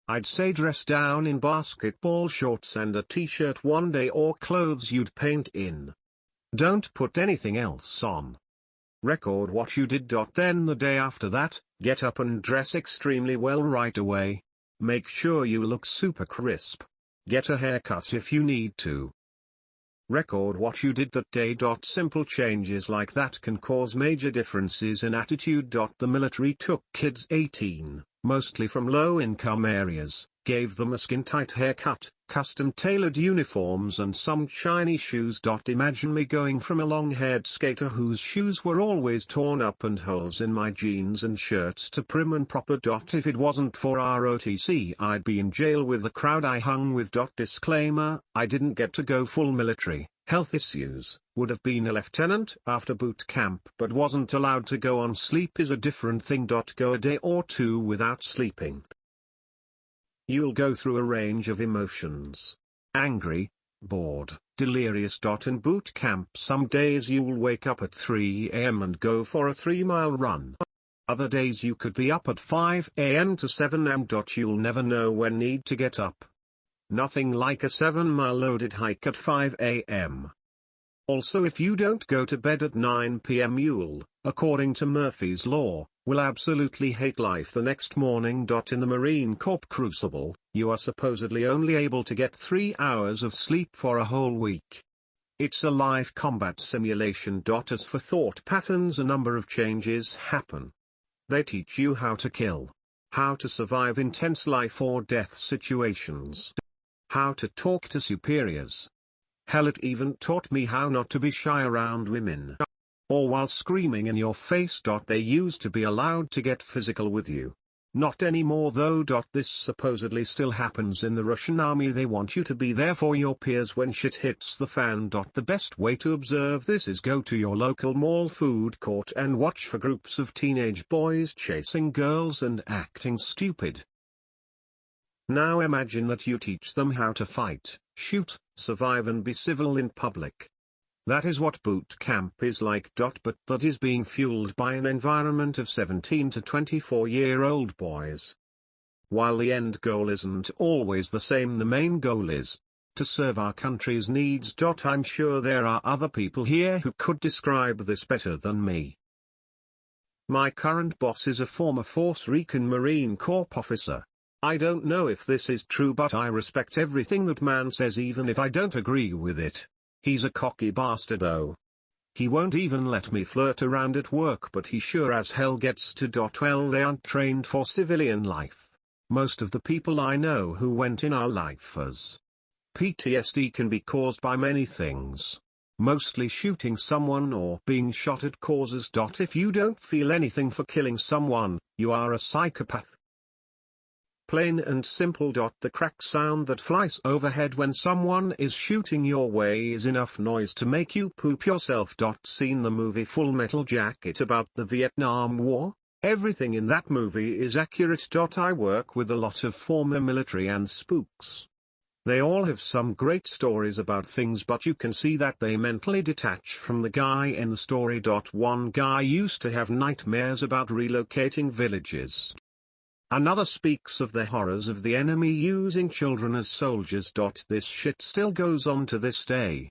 I'd say dress down in basketball shorts and a t-shirt one day, or clothes you'd paint in. Don't put anything else on. Record what you did. Then the day after that, get up and dress extremely well right away. Make sure you look super crisp. Get a haircut if you need to. Record what you did that day. Simple changes like that can cause major differences in attitude. The military took kids 18, mostly from low-income areas, gave them a skin-tight haircut, custom-tailored uniforms and some shiny shoes. Imagine me going from a long-haired skater whose shoes were always torn up and holes in my jeans and shirts to prim and proper. If it wasn't for ROTC, I'd be in jail with the crowd I hung with. Disclaimer, I didn't get to go full military. Health issues, would have been a lieutenant after boot camp but wasn't allowed to go on. Sleep is a different thing. Go a day or two without sleeping. You'll go through a range of emotions. Angry, bored, delirious. In boot camp some days you'll wake up at 3 a.m. and go for a 3-mile run. Other days you could be up at 5 a.m. to 7 a.m. You'll never know when need to get up. Nothing like a 7-mile loaded hike at 5 a.m. Also, if you don't go to bed at 9 p.m. you'll, according to Murphy's Law, will absolutely hate life the next morning. In the Marine Corps crucible, you are supposedly only able to get 3 hours of sleep for a whole week. It's a live combat simulation. As for thought patterns, a number of changes happen. They teach you how to kill, how to survive intense life or death situations, how to talk to superiors. Hell, it even taught me how not to be shy around women, or while screaming in your face. They used to be allowed to get physical with you. Not anymore though. This supposedly still happens in the Russian army. They want you to be there for your peers when shit hits the fan. The best way to observe this is go to your local mall food court and watch for groups of teenage boys chasing girls and acting stupid. Now imagine that you teach them how to fight, shoot, survive and be civil in public. That is what boot camp is like. But that is being fueled by an environment of 17 to 24-year-old boys. While the end goal isn't always the same, the main goal is to serve our country's needs. I'm sure there are other people here who could describe this better than me. My current boss is a former Force Rican Marine Corps officer. I don't know if this is true, but I respect everything that man says even if I don't agree with it. He's a cocky bastard though. He won't even let me flirt around at work, but he sure as hell gets to. Well, they aren't trained for civilian life. Most of the people I know who went in our life as PTSD can be caused by many things. Mostly shooting someone or being shot at causes. If you don't feel anything for killing someone, you are a psychopath. Plain and simple. The crack sound that flies overhead when someone is shooting your way is enough noise to make you poop yourself. Seen the movie Full Metal Jacket about the Vietnam War? Everything in that movie is accurate. I work with a lot of former military and spooks. They all have some great stories about things, but you can see that they mentally detach from the guy in the story. One guy used to have nightmares about relocating villages. Another speaks of the horrors of the enemy using children as soldiers. This shit still goes on to this day.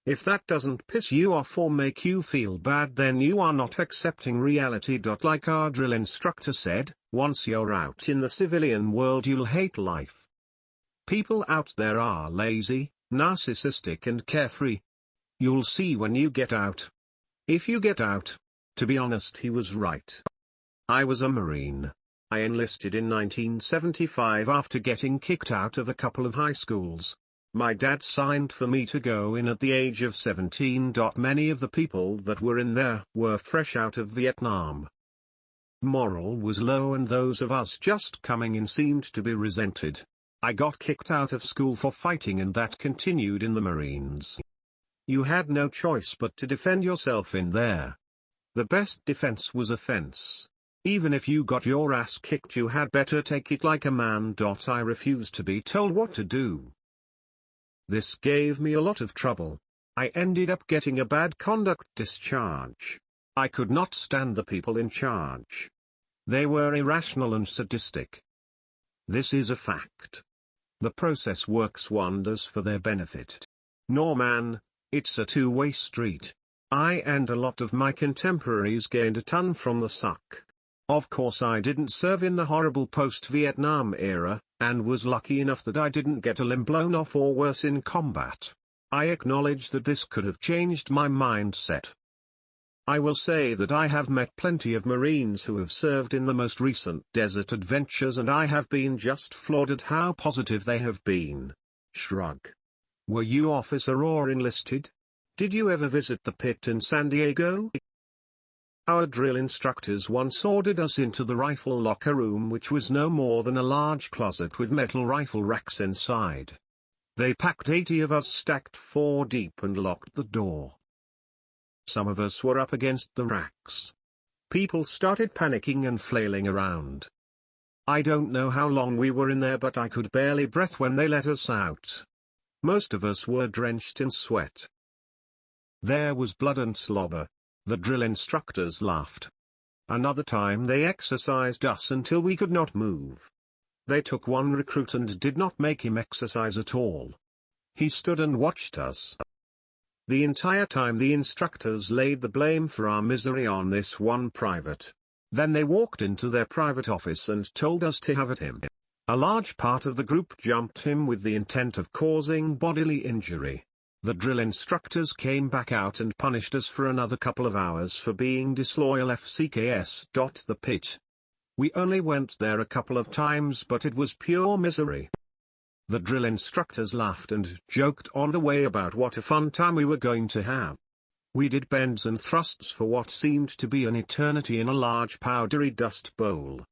If that doesn't piss you off or make you feel bad, then you are not accepting reality. Like our drill instructor said, once you're out in the civilian world you'll hate life. People out there are lazy, narcissistic and carefree. You'll see when you get out. If you get out. To be honest, he was right. I was a Marine. I enlisted in 1975 after getting kicked out of a couple of high schools. My dad signed for me to go in at the age of 17. Many of the people that were in there were fresh out of Vietnam. Morale was low and those of us just coming in seemed to be resented. I got kicked out of school for fighting and that continued in the Marines. You had no choice but to defend yourself in there. The best defense was offense. Even if you got your ass kicked, you had better take it like a man. I refused to be told what to do. This gave me a lot of trouble. I ended up getting a bad conduct discharge. I could not stand the people in charge. They were irrational and sadistic. This is a fact. The process works wonders for their benefit. No man, it's a two-way street. I and a lot of my contemporaries gained a ton from the suck. Of course I didn't serve in the horrible post-Vietnam era, and was lucky enough that I didn't get a limb blown off or worse in combat. I acknowledge that this could have changed my mindset. I will say that I have met plenty of Marines who have served in the most recent desert adventures and I have been just floored at how positive they have been. Shrug. Were you officer or enlisted? Did you ever visit the pit in San Diego? Our drill instructors once ordered us into the rifle locker room, which was no more than a large closet with metal rifle racks inside. They packed 80 of us stacked 4 deep and locked the door. Some of us were up against the racks. People started panicking and flailing around. I don't know how long we were in there, but I could barely breathe when they let us out. Most of us were drenched in sweat. There was blood and slobber. The drill instructors laughed. Another time they exercised us until we could not move. They took one recruit and did not make him exercise at all. He stood and watched us. The entire time the instructors laid the blame for our misery on this one private. Then they walked into their private office and told us to have at him. A large part of the group jumped him with the intent of causing bodily injury. The drill instructors came back out and punished us for another couple of hours for being disloyal FCKS. The pit. We only went there a couple of times, but it was pure misery. The drill instructors laughed and joked on the way about what a fun time we were going to have. We did bends and thrusts for what seemed to be an eternity in a large powdery dust bowl.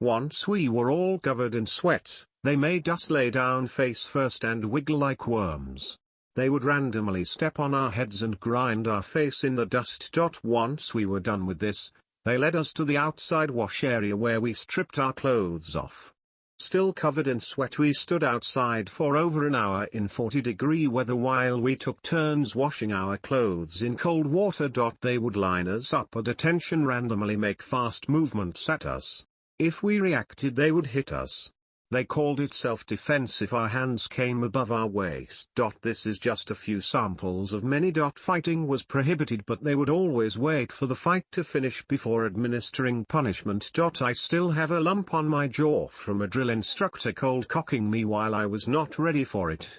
Once we were all covered in sweat, they made us lay down face first and wiggle like worms. They would randomly step on our heads and grind our face in the dust. Once we were done with this, they led us to the outside wash area where we stripped our clothes off. Still covered in sweat, we stood outside for over an hour in 40-degree weather while we took turns washing our clothes in cold water. They would line us up at attention, randomly make fast movements at us. If we reacted, they would hit us. They called it self-defense if our hands came above our waist. This is just a few samples of many. Fighting was prohibited, but they would always wait for the fight to finish before administering punishment. I still have a lump on my jaw from a drill instructor cold cocking me while I was not ready for it.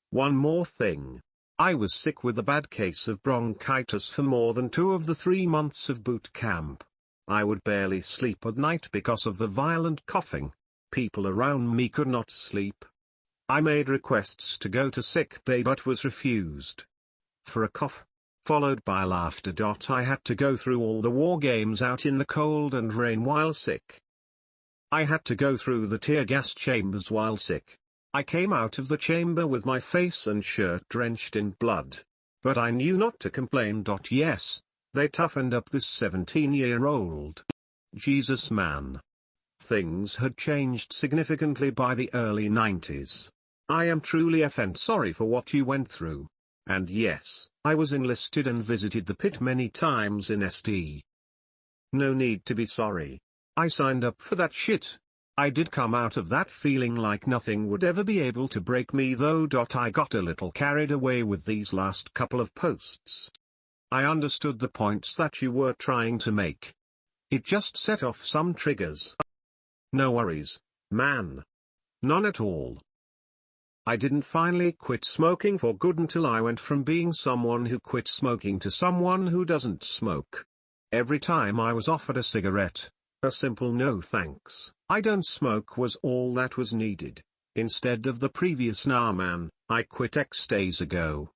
One more thing. I was sick with a bad case of bronchitis for more than 2 of the 3 months of boot camp. I would barely sleep at night because of the violent coughing. People around me could not sleep. I made requests to go to sick bay but was refused. For a cough, followed by laughter. I had to go through all the war games out in the cold and rain while sick. I had to go through the tear gas chambers while sick. I came out of the chamber with my face and shirt drenched in blood. But I knew not to complain. Yes, they toughened up this 17-year-old. Jesus man. Things had changed significantly by the early 90s. I am truly sorry for what you went through. And yes, I was enlisted and visited the pit many times in SD. No need to be sorry. I signed up for that shit. I did come out of that feeling like nothing would ever be able to break me though. I got a little carried away with these last couple of posts. I understood the points that you were trying to make. It just set off some triggers. No worries, man. None at all. I didn't finally quit smoking for good until I went from being someone who quit smoking to someone who doesn't smoke. Every time I was offered a cigarette, a simple no thanks, I don't smoke was all that was needed. Instead of the previous nah man, I quit X days ago.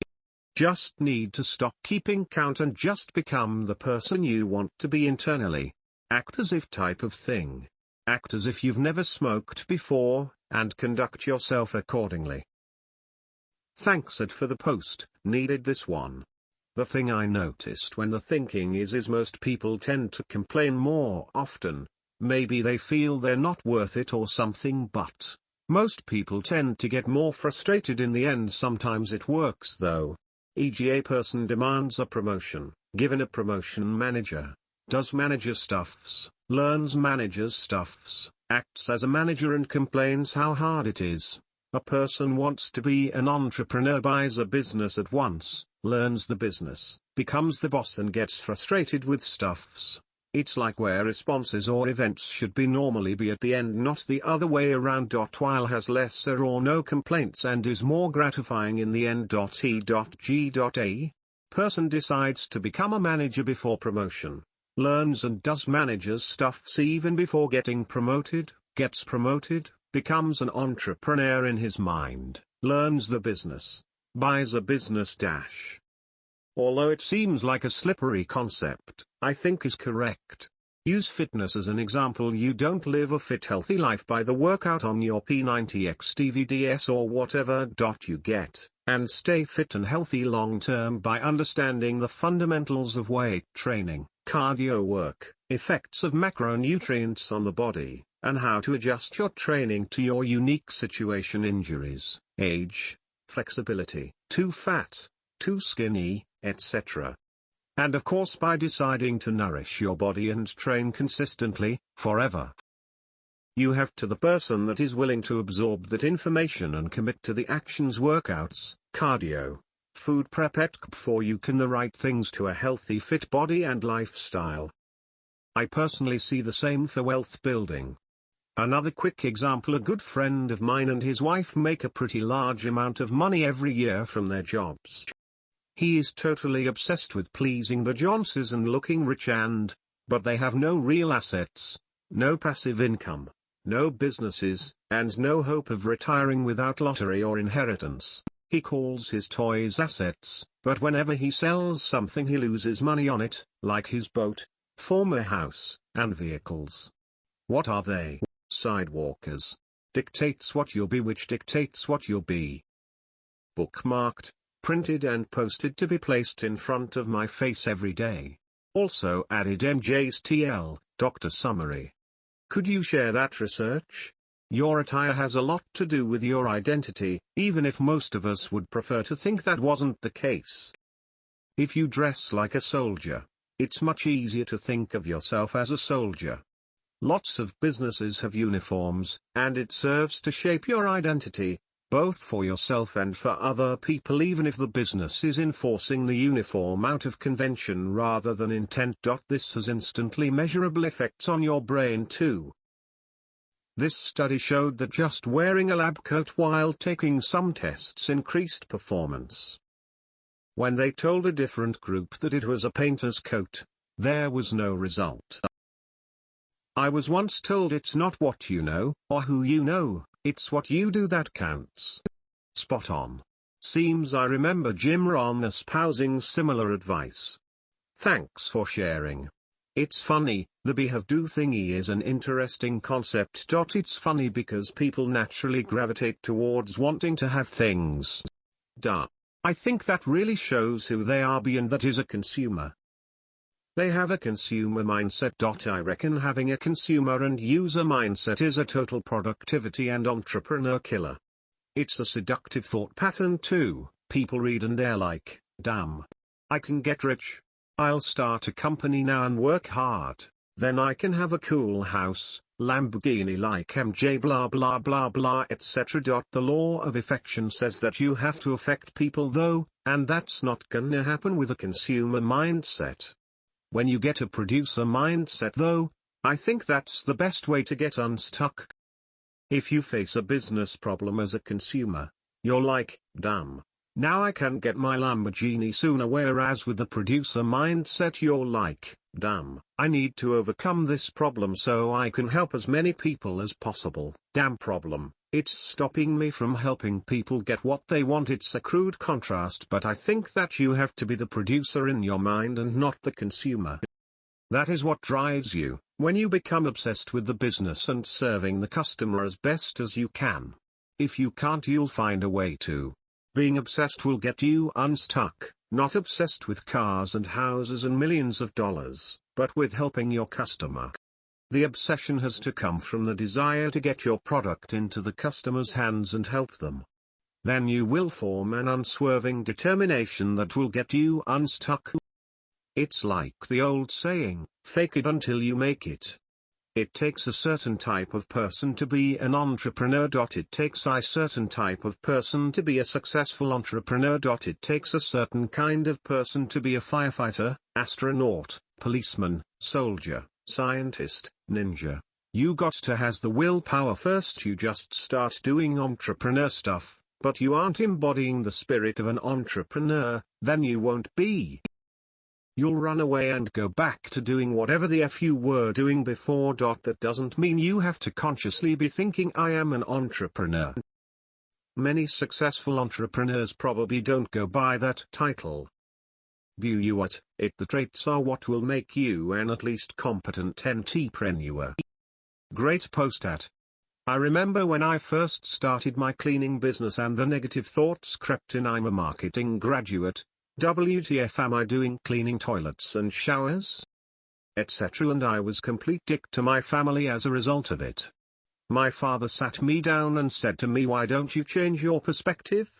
Just need to stop keeping count and just become the person you want to be internally. Act as if type of thing. Act as if you've never smoked before, and conduct yourself accordingly. Thanks Ed for the post, needed this one. The thing I noticed when the thinking is most people tend to complain more often. Maybe they feel they're not worth it or something, but most people tend to get more frustrated in the end. Sometimes it works though. E.g. a person demands a promotion, given a promotion, manager does manager stuffs, learns manager's stuffs, acts as a manager and complains how hard it is. A person wants to be an entrepreneur, buys a business at once, learns the business, becomes the boss and gets frustrated with stuffs. It's like where responses or events should be normally be at the end, not the other way around. While has lesser or no complaints and is more gratifying in the end. E.G.A. Person decides to become a manager before promotion. Learns and does manager's stuffs even before getting promoted, gets promoted, becomes an entrepreneur in his mind, learns the business, buys a business dash. Although it seems like a slippery concept, I think is correct. Use fitness as an example. You don't live a fit healthy life by the workout on your P90X DVDs or whatever. You get, and stay fit and healthy long term by understanding the fundamentals of weight training, cardio work, effects of macronutrients on the body, and how to adjust your training to your unique situation, injuries, age, flexibility, too fat, too skinny, etc. And of course by deciding to nourish your body and train consistently, forever. You have to the person that is willing to absorb that information and commit to the actions, workouts, cardio, food prep for you can the right things to a healthy fit body and lifestyle. I personally see the same for wealth building. Another quick example, a good friend of mine and his wife make a pretty large amount of money every year from their jobs. He is totally obsessed with pleasing the Joneses and looking rich but they have no real assets, no passive income, no businesses, and no hope of retiring without lottery or inheritance. He calls his toys assets, but whenever he sells something he loses money on it, like his boat, former house, and vehicles. What are they? Sidewalkers. Dictates what you'll be, which dictates what you'll be. Bookmarked, printed and posted to be placed in front of my face every day. Also added MJ's TL, Dr. Summary. Could you share that research? Your attire has a lot to do with your identity, even if most of us would prefer to think that wasn't the case. If you dress like a soldier, it's much easier to think of yourself as a soldier. Lots of businesses have uniforms, and it serves to shape your identity, both for yourself and for other people, even if the business is enforcing the uniform out of convention rather than intent. This has instantly measurable effects on your brain too. This study showed that just wearing a lab coat while taking some tests increased performance. When they told a different group that it was a painter's coat, there was no result. I was once told it's not what you know, or who you know, it's what you do that counts. Spot on. Seems I remember Jim Rohn espousing similar advice. Thanks for sharing. It's funny, the be have do thingy is an interesting concept. It's funny because people naturally gravitate towards wanting to have things. I think that really shows who they are, and that is a consumer. They have a consumer mindset. I reckon having a consumer and user mindset is a total productivity and entrepreneur killer. It's a seductive thought pattern too. People read and they're like, damn. I can get rich. I'll start a company now and work hard, then I can have a cool house, Lamborghini like MJ blah blah blah blah etc. The law of affection says that you have to affect people though, and that's not gonna happen with a consumer mindset. When you get a producer mindset though, I think that's the best way to get unstuck. If you face a business problem as a consumer, you're like, damn, now I can get my Lamborghini sooner, whereas with the producer mindset you're like, damn, I need to overcome this problem so I can help as many people as possible. Damn problem, it's stopping me from helping people get what they want. It's a crude contrast, but I think that you have to be the producer in your mind and not the consumer. That is what drives you, when you become obsessed with the business and serving the customer as best as you can. If you can't, you'll find a way to. Being obsessed will get you unstuck, not obsessed with cars and houses and millions of dollars, but with helping your customer. The obsession has to come from the desire to get your product into the customer's hands and help them. Then you will form an unswerving determination that will get you unstuck. It's like the old saying, fake it until you make it. It takes a certain type of person to be an entrepreneur. It takes a certain type of person to be a successful entrepreneur. It takes a certain kind of person to be a firefighter, astronaut, policeman, soldier, scientist, ninja. You got to has the willpower first. You just start doing entrepreneur stuff, but you aren't embodying the spirit of an entrepreneur, then you won't be. You'll run away and go back to doing whatever the F you were doing before. That doesn't mean you have to consciously be thinking I am an entrepreneur. Many successful entrepreneurs probably don't go by that title. But the traits are what will make you an at least competent entrepreneur. Great post at. I remember when I first started my cleaning business and the negative thoughts crept in. I'm a marketing graduate. WTF am I doing cleaning toilets and showers? Etc. And I was complete dick to my family as a result of it. My father sat me down and said to me, why don't you change your perspective?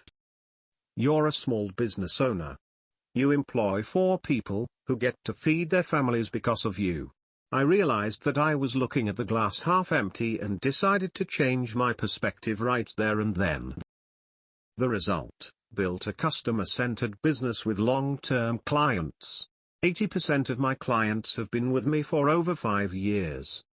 You're a small business owner. You employ 4 people, who get to feed their families because of you. I realized that I was looking at the glass half empty and decided to change my perspective right there and then. The result? Built a customer-centered business with long-term clients. 80% of my clients have been with me for over 5 years.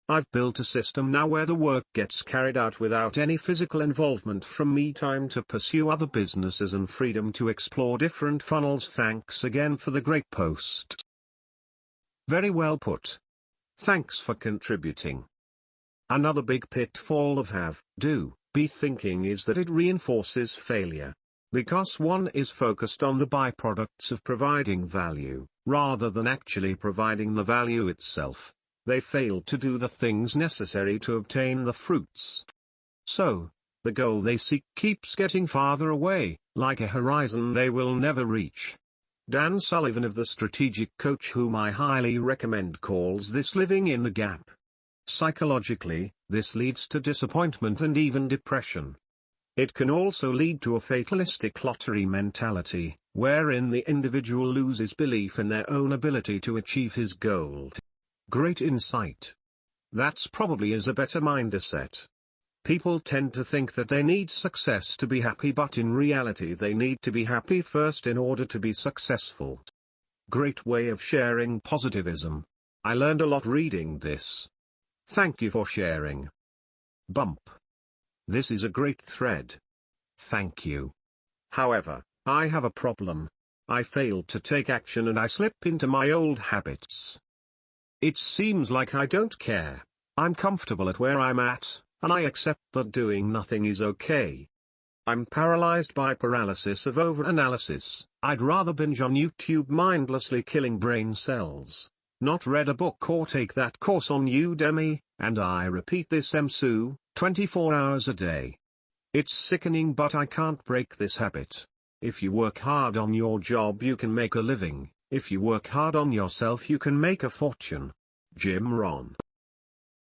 I've built a system now where the work gets carried out without any physical involvement from me. Time to pursue other businesses and freedom to explore different funnels. Thanks again for the great post. Very well put. Thanks for contributing. Another big pitfall of be thinking is that it reinforces failure. Because one is focused on the byproducts of providing value, rather than actually providing the value itself, they fail to do the things necessary to obtain the fruits. So, the goal they seek keeps getting farther away, like a horizon they will never reach. Dan Sullivan of The Strategic Coach, whom I highly recommend, calls this living in the gap. Psychologically, this leads to disappointment and even depression. It can also lead to a fatalistic lottery mentality, wherein the individual loses belief in their own ability to achieve his goal. Great insight. That's probably is a better mindset. People tend to think that they need success to be happy, but in reality they need to be happy first in order to be successful. Great way of sharing positivism. I learned a lot reading this. Thank you for sharing. Bump. This is a great thread. Thank you. However, I have a problem. I failed to take action and I slip into my old habits. It seems like I don't care. I'm comfortable at where I'm at, and I accept that doing nothing is okay. I'm paralyzed by paralysis of overanalysis. I'd rather binge on YouTube mindlessly killing brain cells, not read a book or take that course on Udemy, and I repeat this MSU, 24 hours a day. It's sickening, but I can't break this habit. If you work hard on your job you can make a living, if you work hard on yourself you can make a fortune. Jim Rohn.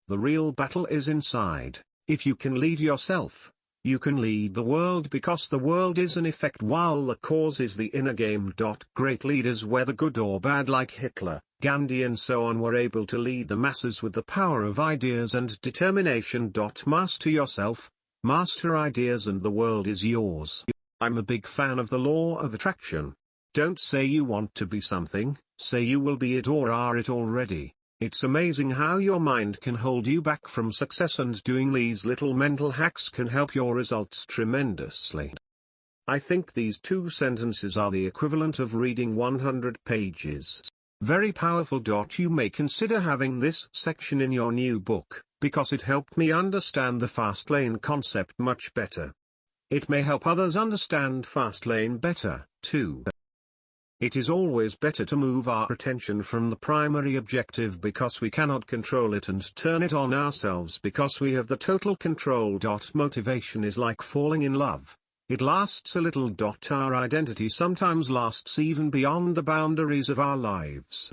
The real battle is inside. If you can lead yourself, you can lead the world, because the world is an effect while the cause is the inner game. Great leaders, whether good or bad, like Hitler, Gandhi and so on, were able to lead the masses with the power of ideas and determination. Master yourself, master ideas, and the world is yours. I'm a big fan of the law of attraction. Don't say you want to be something, say you will be it or are it already. It's amazing how your mind can hold you back from success, and doing these little mental hacks can help your results tremendously. I think these two sentences are the equivalent of reading 100 pages. Very powerful. You may consider having this section in your new book, because it helped me understand the fast lane concept much better. It may help others understand fast lane better, too. It is always better to move our attention from the primary objective, because we cannot control it, and turn it on ourselves because we have the total control. Motivation is like falling in love. It lasts a little. Our identity sometimes lasts even beyond the boundaries of our lives.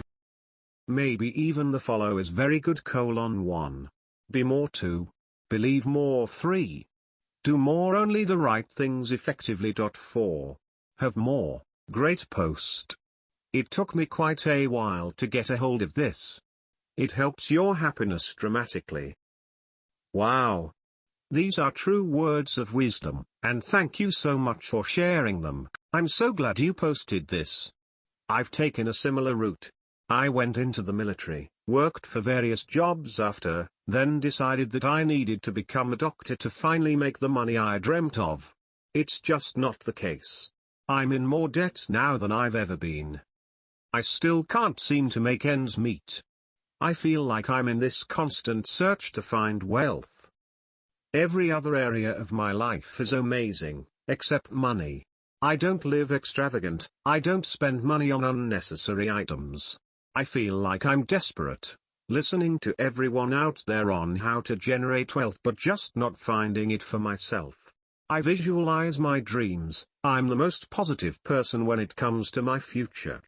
Maybe even the follow is very good. 1. Be more. 2. Believe more. 3. Do more, only the right things effectively. 4. Have more. Great post. It took me quite a while to get a hold of this. It helps your happiness dramatically. Wow. These are true words of wisdom, and thank you so much for sharing them. I'm so glad you posted this. I've taken a similar route. I went into the military, worked for various jobs after, then decided that I needed to become a doctor to finally make the money I dreamt of. It's just not the case. I'm in more debt now than I've ever been. I still can't seem to make ends meet. I feel like I'm in this constant search to find wealth. Every other area of my life is amazing, except money. I don't live extravagant, I don't spend money on unnecessary items. I feel like I'm desperate, listening to everyone out there on how to generate wealth, but just not finding it for myself. I visualize my dreams. I'm the most positive person when it comes to my future.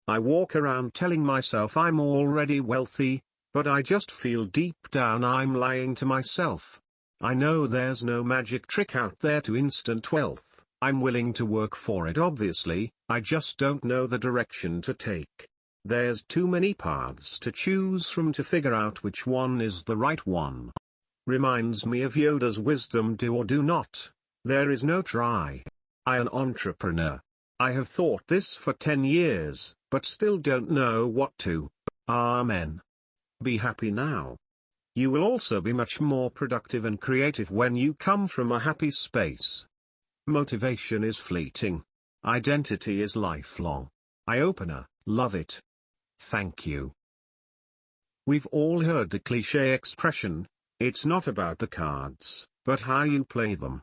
I walk around telling myself I'm already wealthy, but I just feel deep down I'm lying to myself. I know there's no magic trick out there to instant wealth. I'm willing to work for it, obviously, I just don't know the direction to take. There's too many paths to choose from to figure out which one is the right one. Reminds me of Yoda's wisdom: do or do not. There is no try. I'm an entrepreneur. I have thought this for 10 years, but still don't know what to. Amen. Be happy now. You will also be much more productive and creative when you come from a happy space. Motivation is fleeting. Identity is lifelong. Eye-opener, love it. Thank you. We've all heard the cliché expression, it's not about the cards, but how you play them.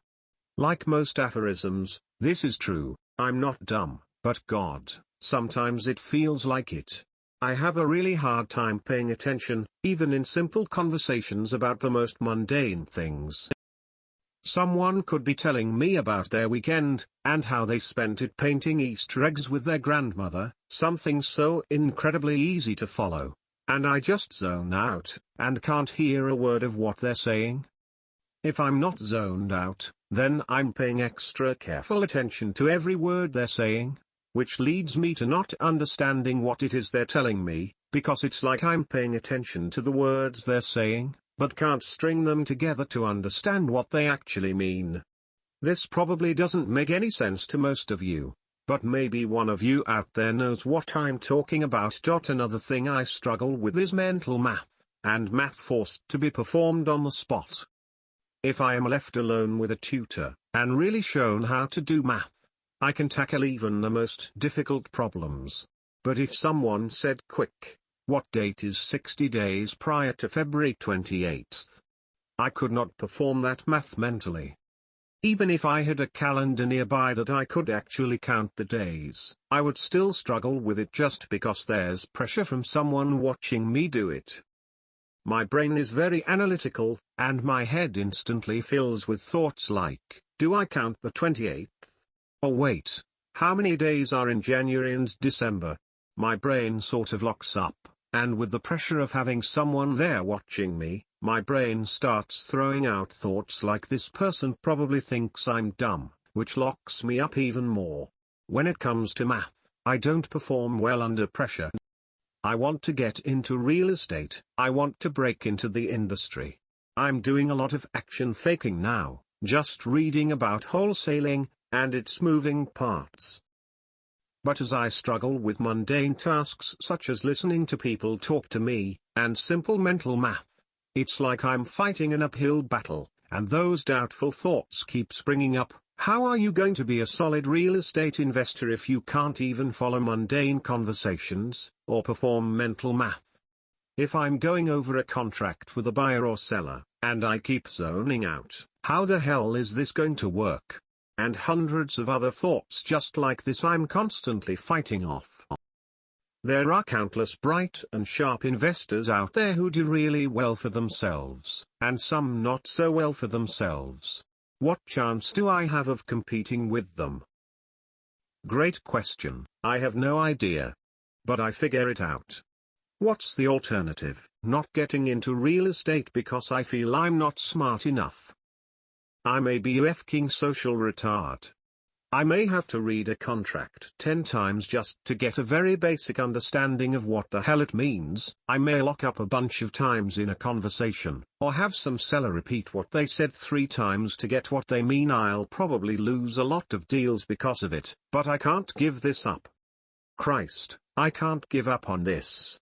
Like most aphorisms, this is true. I'm not dumb, but God, sometimes it feels like it. I have a really hard time paying attention, even in simple conversations about the most mundane things. Someone could be telling me about their weekend, and how they spent it painting Easter eggs with their grandmother, something so incredibly easy to follow. and I just zone out, and can't hear a word of what they're saying? If I'm not zoned out, then I'm paying extra careful attention to every word they're saying, which leads me to not understanding what it is they're telling me, because it's like I'm paying attention to the words they're saying, but can't string them together to understand what they actually mean. This probably doesn't make any sense to most of you, but maybe one of you out there knows what I'm talking about. Another thing I struggle with is mental math, and math forced to be performed on the spot. If I am left alone with a tutor, and really shown how to do math, I can tackle even the most difficult problems. But if someone said, "Quick, what date is 60 days prior to February 28th?" I could not perform that math mentally. Even if I had a calendar nearby that I could actually count the days, I would still struggle with it just because there's pressure from someone watching me do it. My brain is very analytical, and my head instantly fills with thoughts like, do I count the 28th? Oh wait, how many days are in January and December? My brain sort of locks up, and with the pressure of having someone there watching me, my brain starts throwing out thoughts like this person probably thinks I'm dumb, which locks me up even more. When it comes to math, I don't perform well under pressure. I want to get into real estate. I want to break into the industry. I'm doing a lot of action faking now, just reading about wholesaling, and its moving parts. But as I struggle with mundane tasks such as listening to people talk to me, and simple mental math, it's like I'm fighting an uphill battle, and those doubtful thoughts keep springing up. How are you going to be a solid real estate investor if you can't even follow mundane conversations, or perform mental math? If I'm going over a contract with a buyer or seller, and I keep zoning out, how the hell is this going to work? And hundreds of other thoughts just like this I'm constantly fighting off. There are countless bright and sharp investors out there who do really well for themselves, and some not so well for themselves. What chance do I have of competing with them? Great question. I have no idea. But I figure it out. What's the alternative? Not getting into real estate because I feel I'm not smart enough. I may be a f-king social retard. I may have to read a contract 10 times just to get a very basic understanding of what the hell it means. I may lock up a bunch of times in a conversation, or have some seller repeat what they said 3 times to get what they mean. I'll probably lose a lot of deals because of it, but I can't give this up. Christ, I can't give up on this.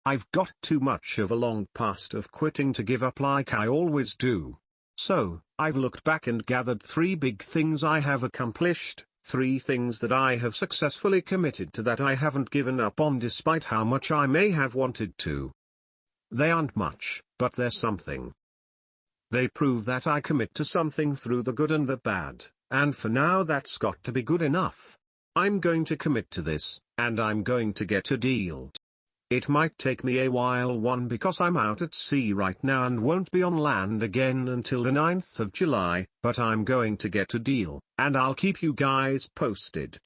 I've got too much of a long past of quitting to give up like I always do. So, I've looked back and gathered 3 big things I have accomplished, 3 things that I have successfully committed to that I haven't given up on despite how much I may have wanted to. They aren't much, but they're something. They prove that I commit to something through the good and the bad, and for now that's got to be good enough. I'm going to commit to this, and I'm going to get a deal. It might take me a while, one because I'm out at sea right now and won't be on land again until the 9th of July, but I'm going to get a deal, and I'll keep you guys posted.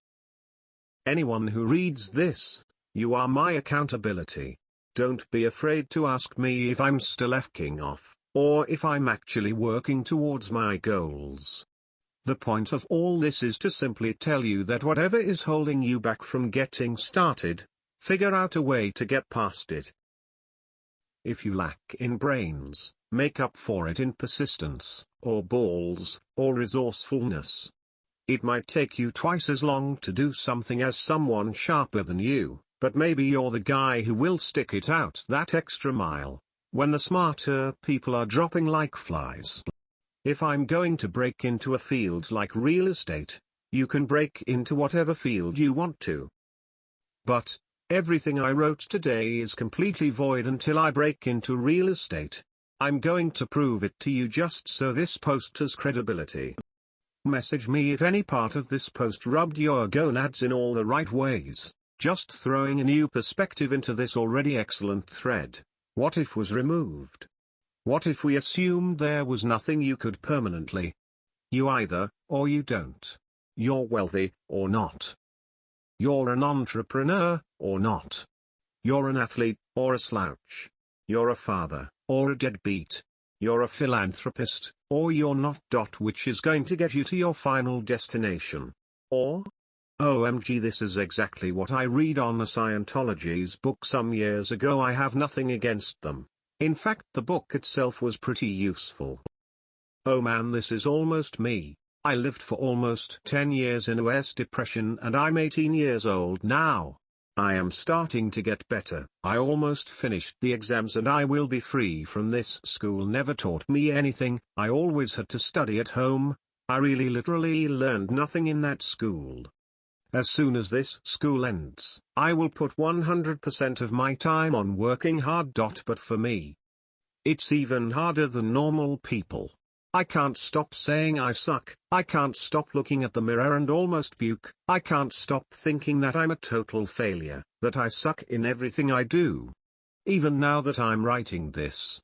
Anyone who reads this, you are my accountability. Don't be afraid to ask me if I'm still f-king off, or if I'm actually working towards my goals. The point of all this is to simply tell you that whatever is holding you back from getting started, figure out a way to get past it. If you lack in brains, make up for it in persistence, or balls, or resourcefulness. It might take you twice as long to do something as someone sharper than you, but maybe you're the guy who will stick it out that extra mile, when the smarter people are dropping like flies. If I'm going to break into a field like real estate, you can break into whatever field you want to. But, everything I wrote today is completely void until I break into real estate. I'm going to prove it to you just so this post has credibility. Message me if any part of this post rubbed your gonads in all the right ways. Just throwing a new perspective into this already excellent thread. What if was removed? What if we assumed there was nothing you could permanently? You either, or you don't. You're wealthy, or not. You're an entrepreneur, or not. You're an athlete, or a slouch. You're a father, or a deadbeat. You're a philanthropist, or you're not. Which is going to get you to your final destination? Or? OMG, this is exactly what I read on a Scientology's book some years ago. I have nothing against them. In fact, the book itself was pretty useful. Oh man, this is almost me. I lived for almost 10 years in US depression and I'm 18 years old now. I am starting to get better. I almost finished the exams and I will be free from this. School never taught me anything. I always had to study at home. I really literally learned nothing in that school. As soon as this school ends, I will put 100% of my time on working hard. But for me, it's even harder than normal people. I can't stop saying I suck. I can't stop looking at the mirror and almost puke. I can't stop thinking that I'm a total failure, that I suck in everything I do. Even now that I'm writing this,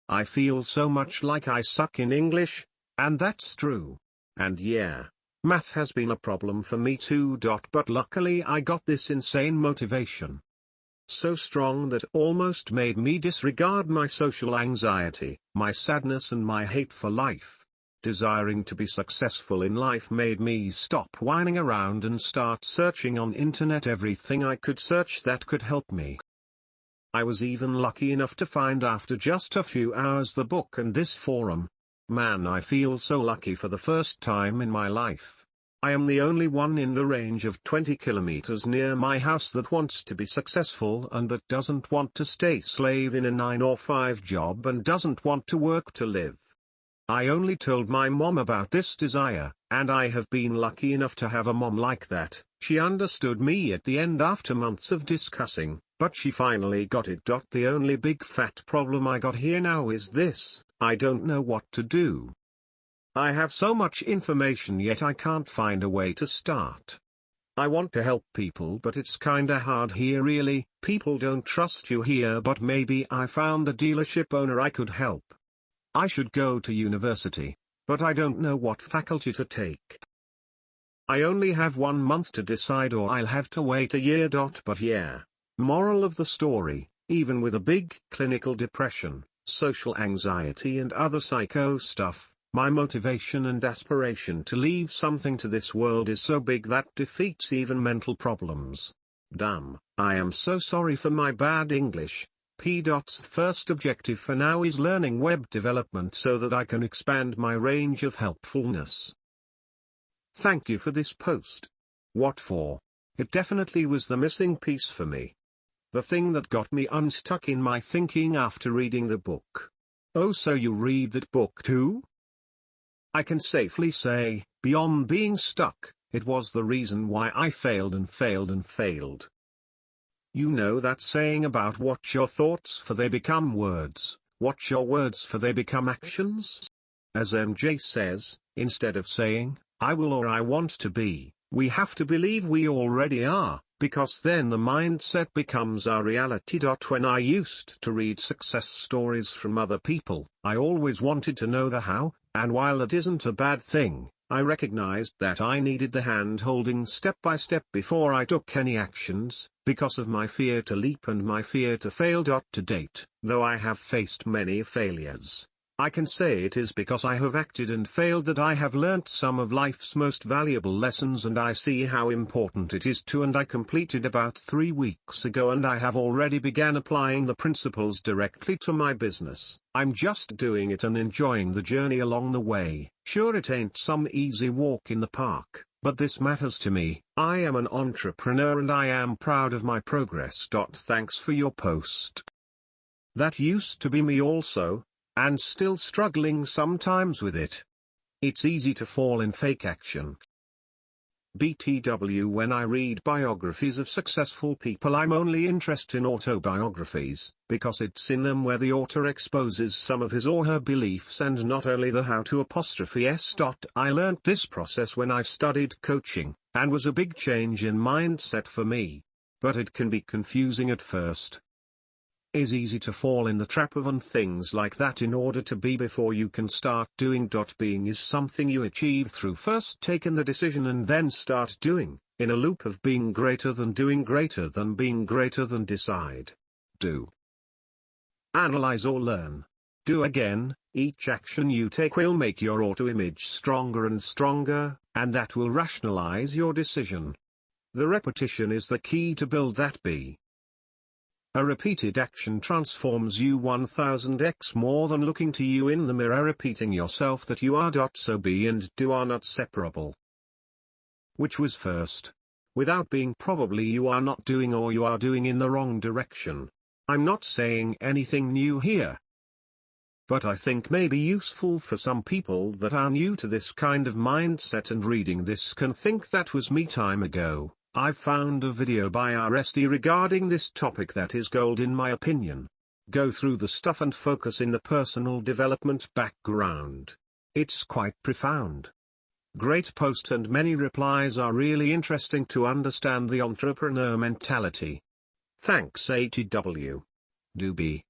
I feel so much like I suck in English, and that's true. And yeah, math has been a problem for me too. But luckily I got this insane motivation. So strong that almost made me disregard my social anxiety, my sadness and my hate for life. Desiring to be successful in life made me stop whining around and start searching on internet everything I could search that could help me. I was even lucky enough to find after just a few hours the book and this forum. Man, I feel so lucky for the first time in my life. I am the only one in the range of 20 kilometers near my house that wants to be successful and that doesn't want to stay slave in a 9 or 5 job and doesn't want to work to live. I only told my mom about this desire, and I have been lucky enough to have a mom like that. She understood me at the end after months of discussing, but she finally got it. The only big fat problem I got here now is this: I don't know what to do. I have so much information yet I can't find a way to start. I want to help people but it's kinda hard here really. People don't trust you here, but maybe I found a dealership owner I could help. I should go to university, but I don't know what faculty to take. I only have 1 month to decide or I'll have to wait a year. But yeah, moral of the story, even with a big clinical depression, social anxiety and other psycho stuff, my motivation and aspiration to leave something to this world is so big that defeats even mental problems. Damn, I am so sorry for my bad English. P.'s first objective for now is learning web development so that I can expand my range of helpfulness. Thank you for this post. What for? It definitely was the missing piece for me. The thing that got me unstuck in my thinking after reading the book. Oh, so you read that book too? I can safely say, beyond being stuck, it was the reason why I failed and failed and failed. You know that saying about watch your thoughts for they become words, watch your words for they become actions? As MJ says, instead of saying, I will or I want to be, we have to believe we already are, because then the mindset becomes our reality. When I used to read success stories from other people, I always wanted to know the how, and while that isn't a bad thing, I recognized that I needed the hand-holding step by step before I took any actions, because of my fear to leap and my fear to fail. To date, though I have faced many failures, I can say it is because I have acted and failed that I have learnt some of life's most valuable lessons, and I see how important it is to. And I completed about 3 weeks ago and I have already began applying the principles directly to my business. I'm just doing it and enjoying the journey along the way. Sure, it ain't some easy walk in the park, but this matters to me. I am an entrepreneur and I am proud of my progress. Thanks for your post. That used to be me also, and still struggling sometimes with it. It's easy to fall in fake action. BTW, when I read biographies of successful people, I'm only interested in autobiographies, because it's in them where the author exposes some of his or her beliefs and not only the how to s. I learnt this process when I studied coaching, and was a big change in mindset for me. But it can be confusing at first. Is easy to fall in the trap of and things like that in order to be before you can start doing. Being is something you achieve through first taking the decision and then start doing, In a loop of being greater than doing greater than being greater than decide. Do. Analyze or learn. Do again. Each action you take will make your auto-image stronger and stronger, and that will rationalize your decision. The repetition is the key to build that be. A repeated action transforms you 1000x more than looking to you in the mirror repeating yourself that you are. So be and do are not separable. Which was first? Without being probably you are not doing or you are doing in the wrong direction. I'm not saying anything new here. But I think may be useful for some people that are new to this kind of mindset and reading this can think that was me time ago. I found a video by RSD regarding this topic that is gold in my opinion. Go through the stuff and focus in the personal development background. It's quite profound. Great post and many replies are really interesting to understand the entrepreneur mentality. Thanks ATW. Do be.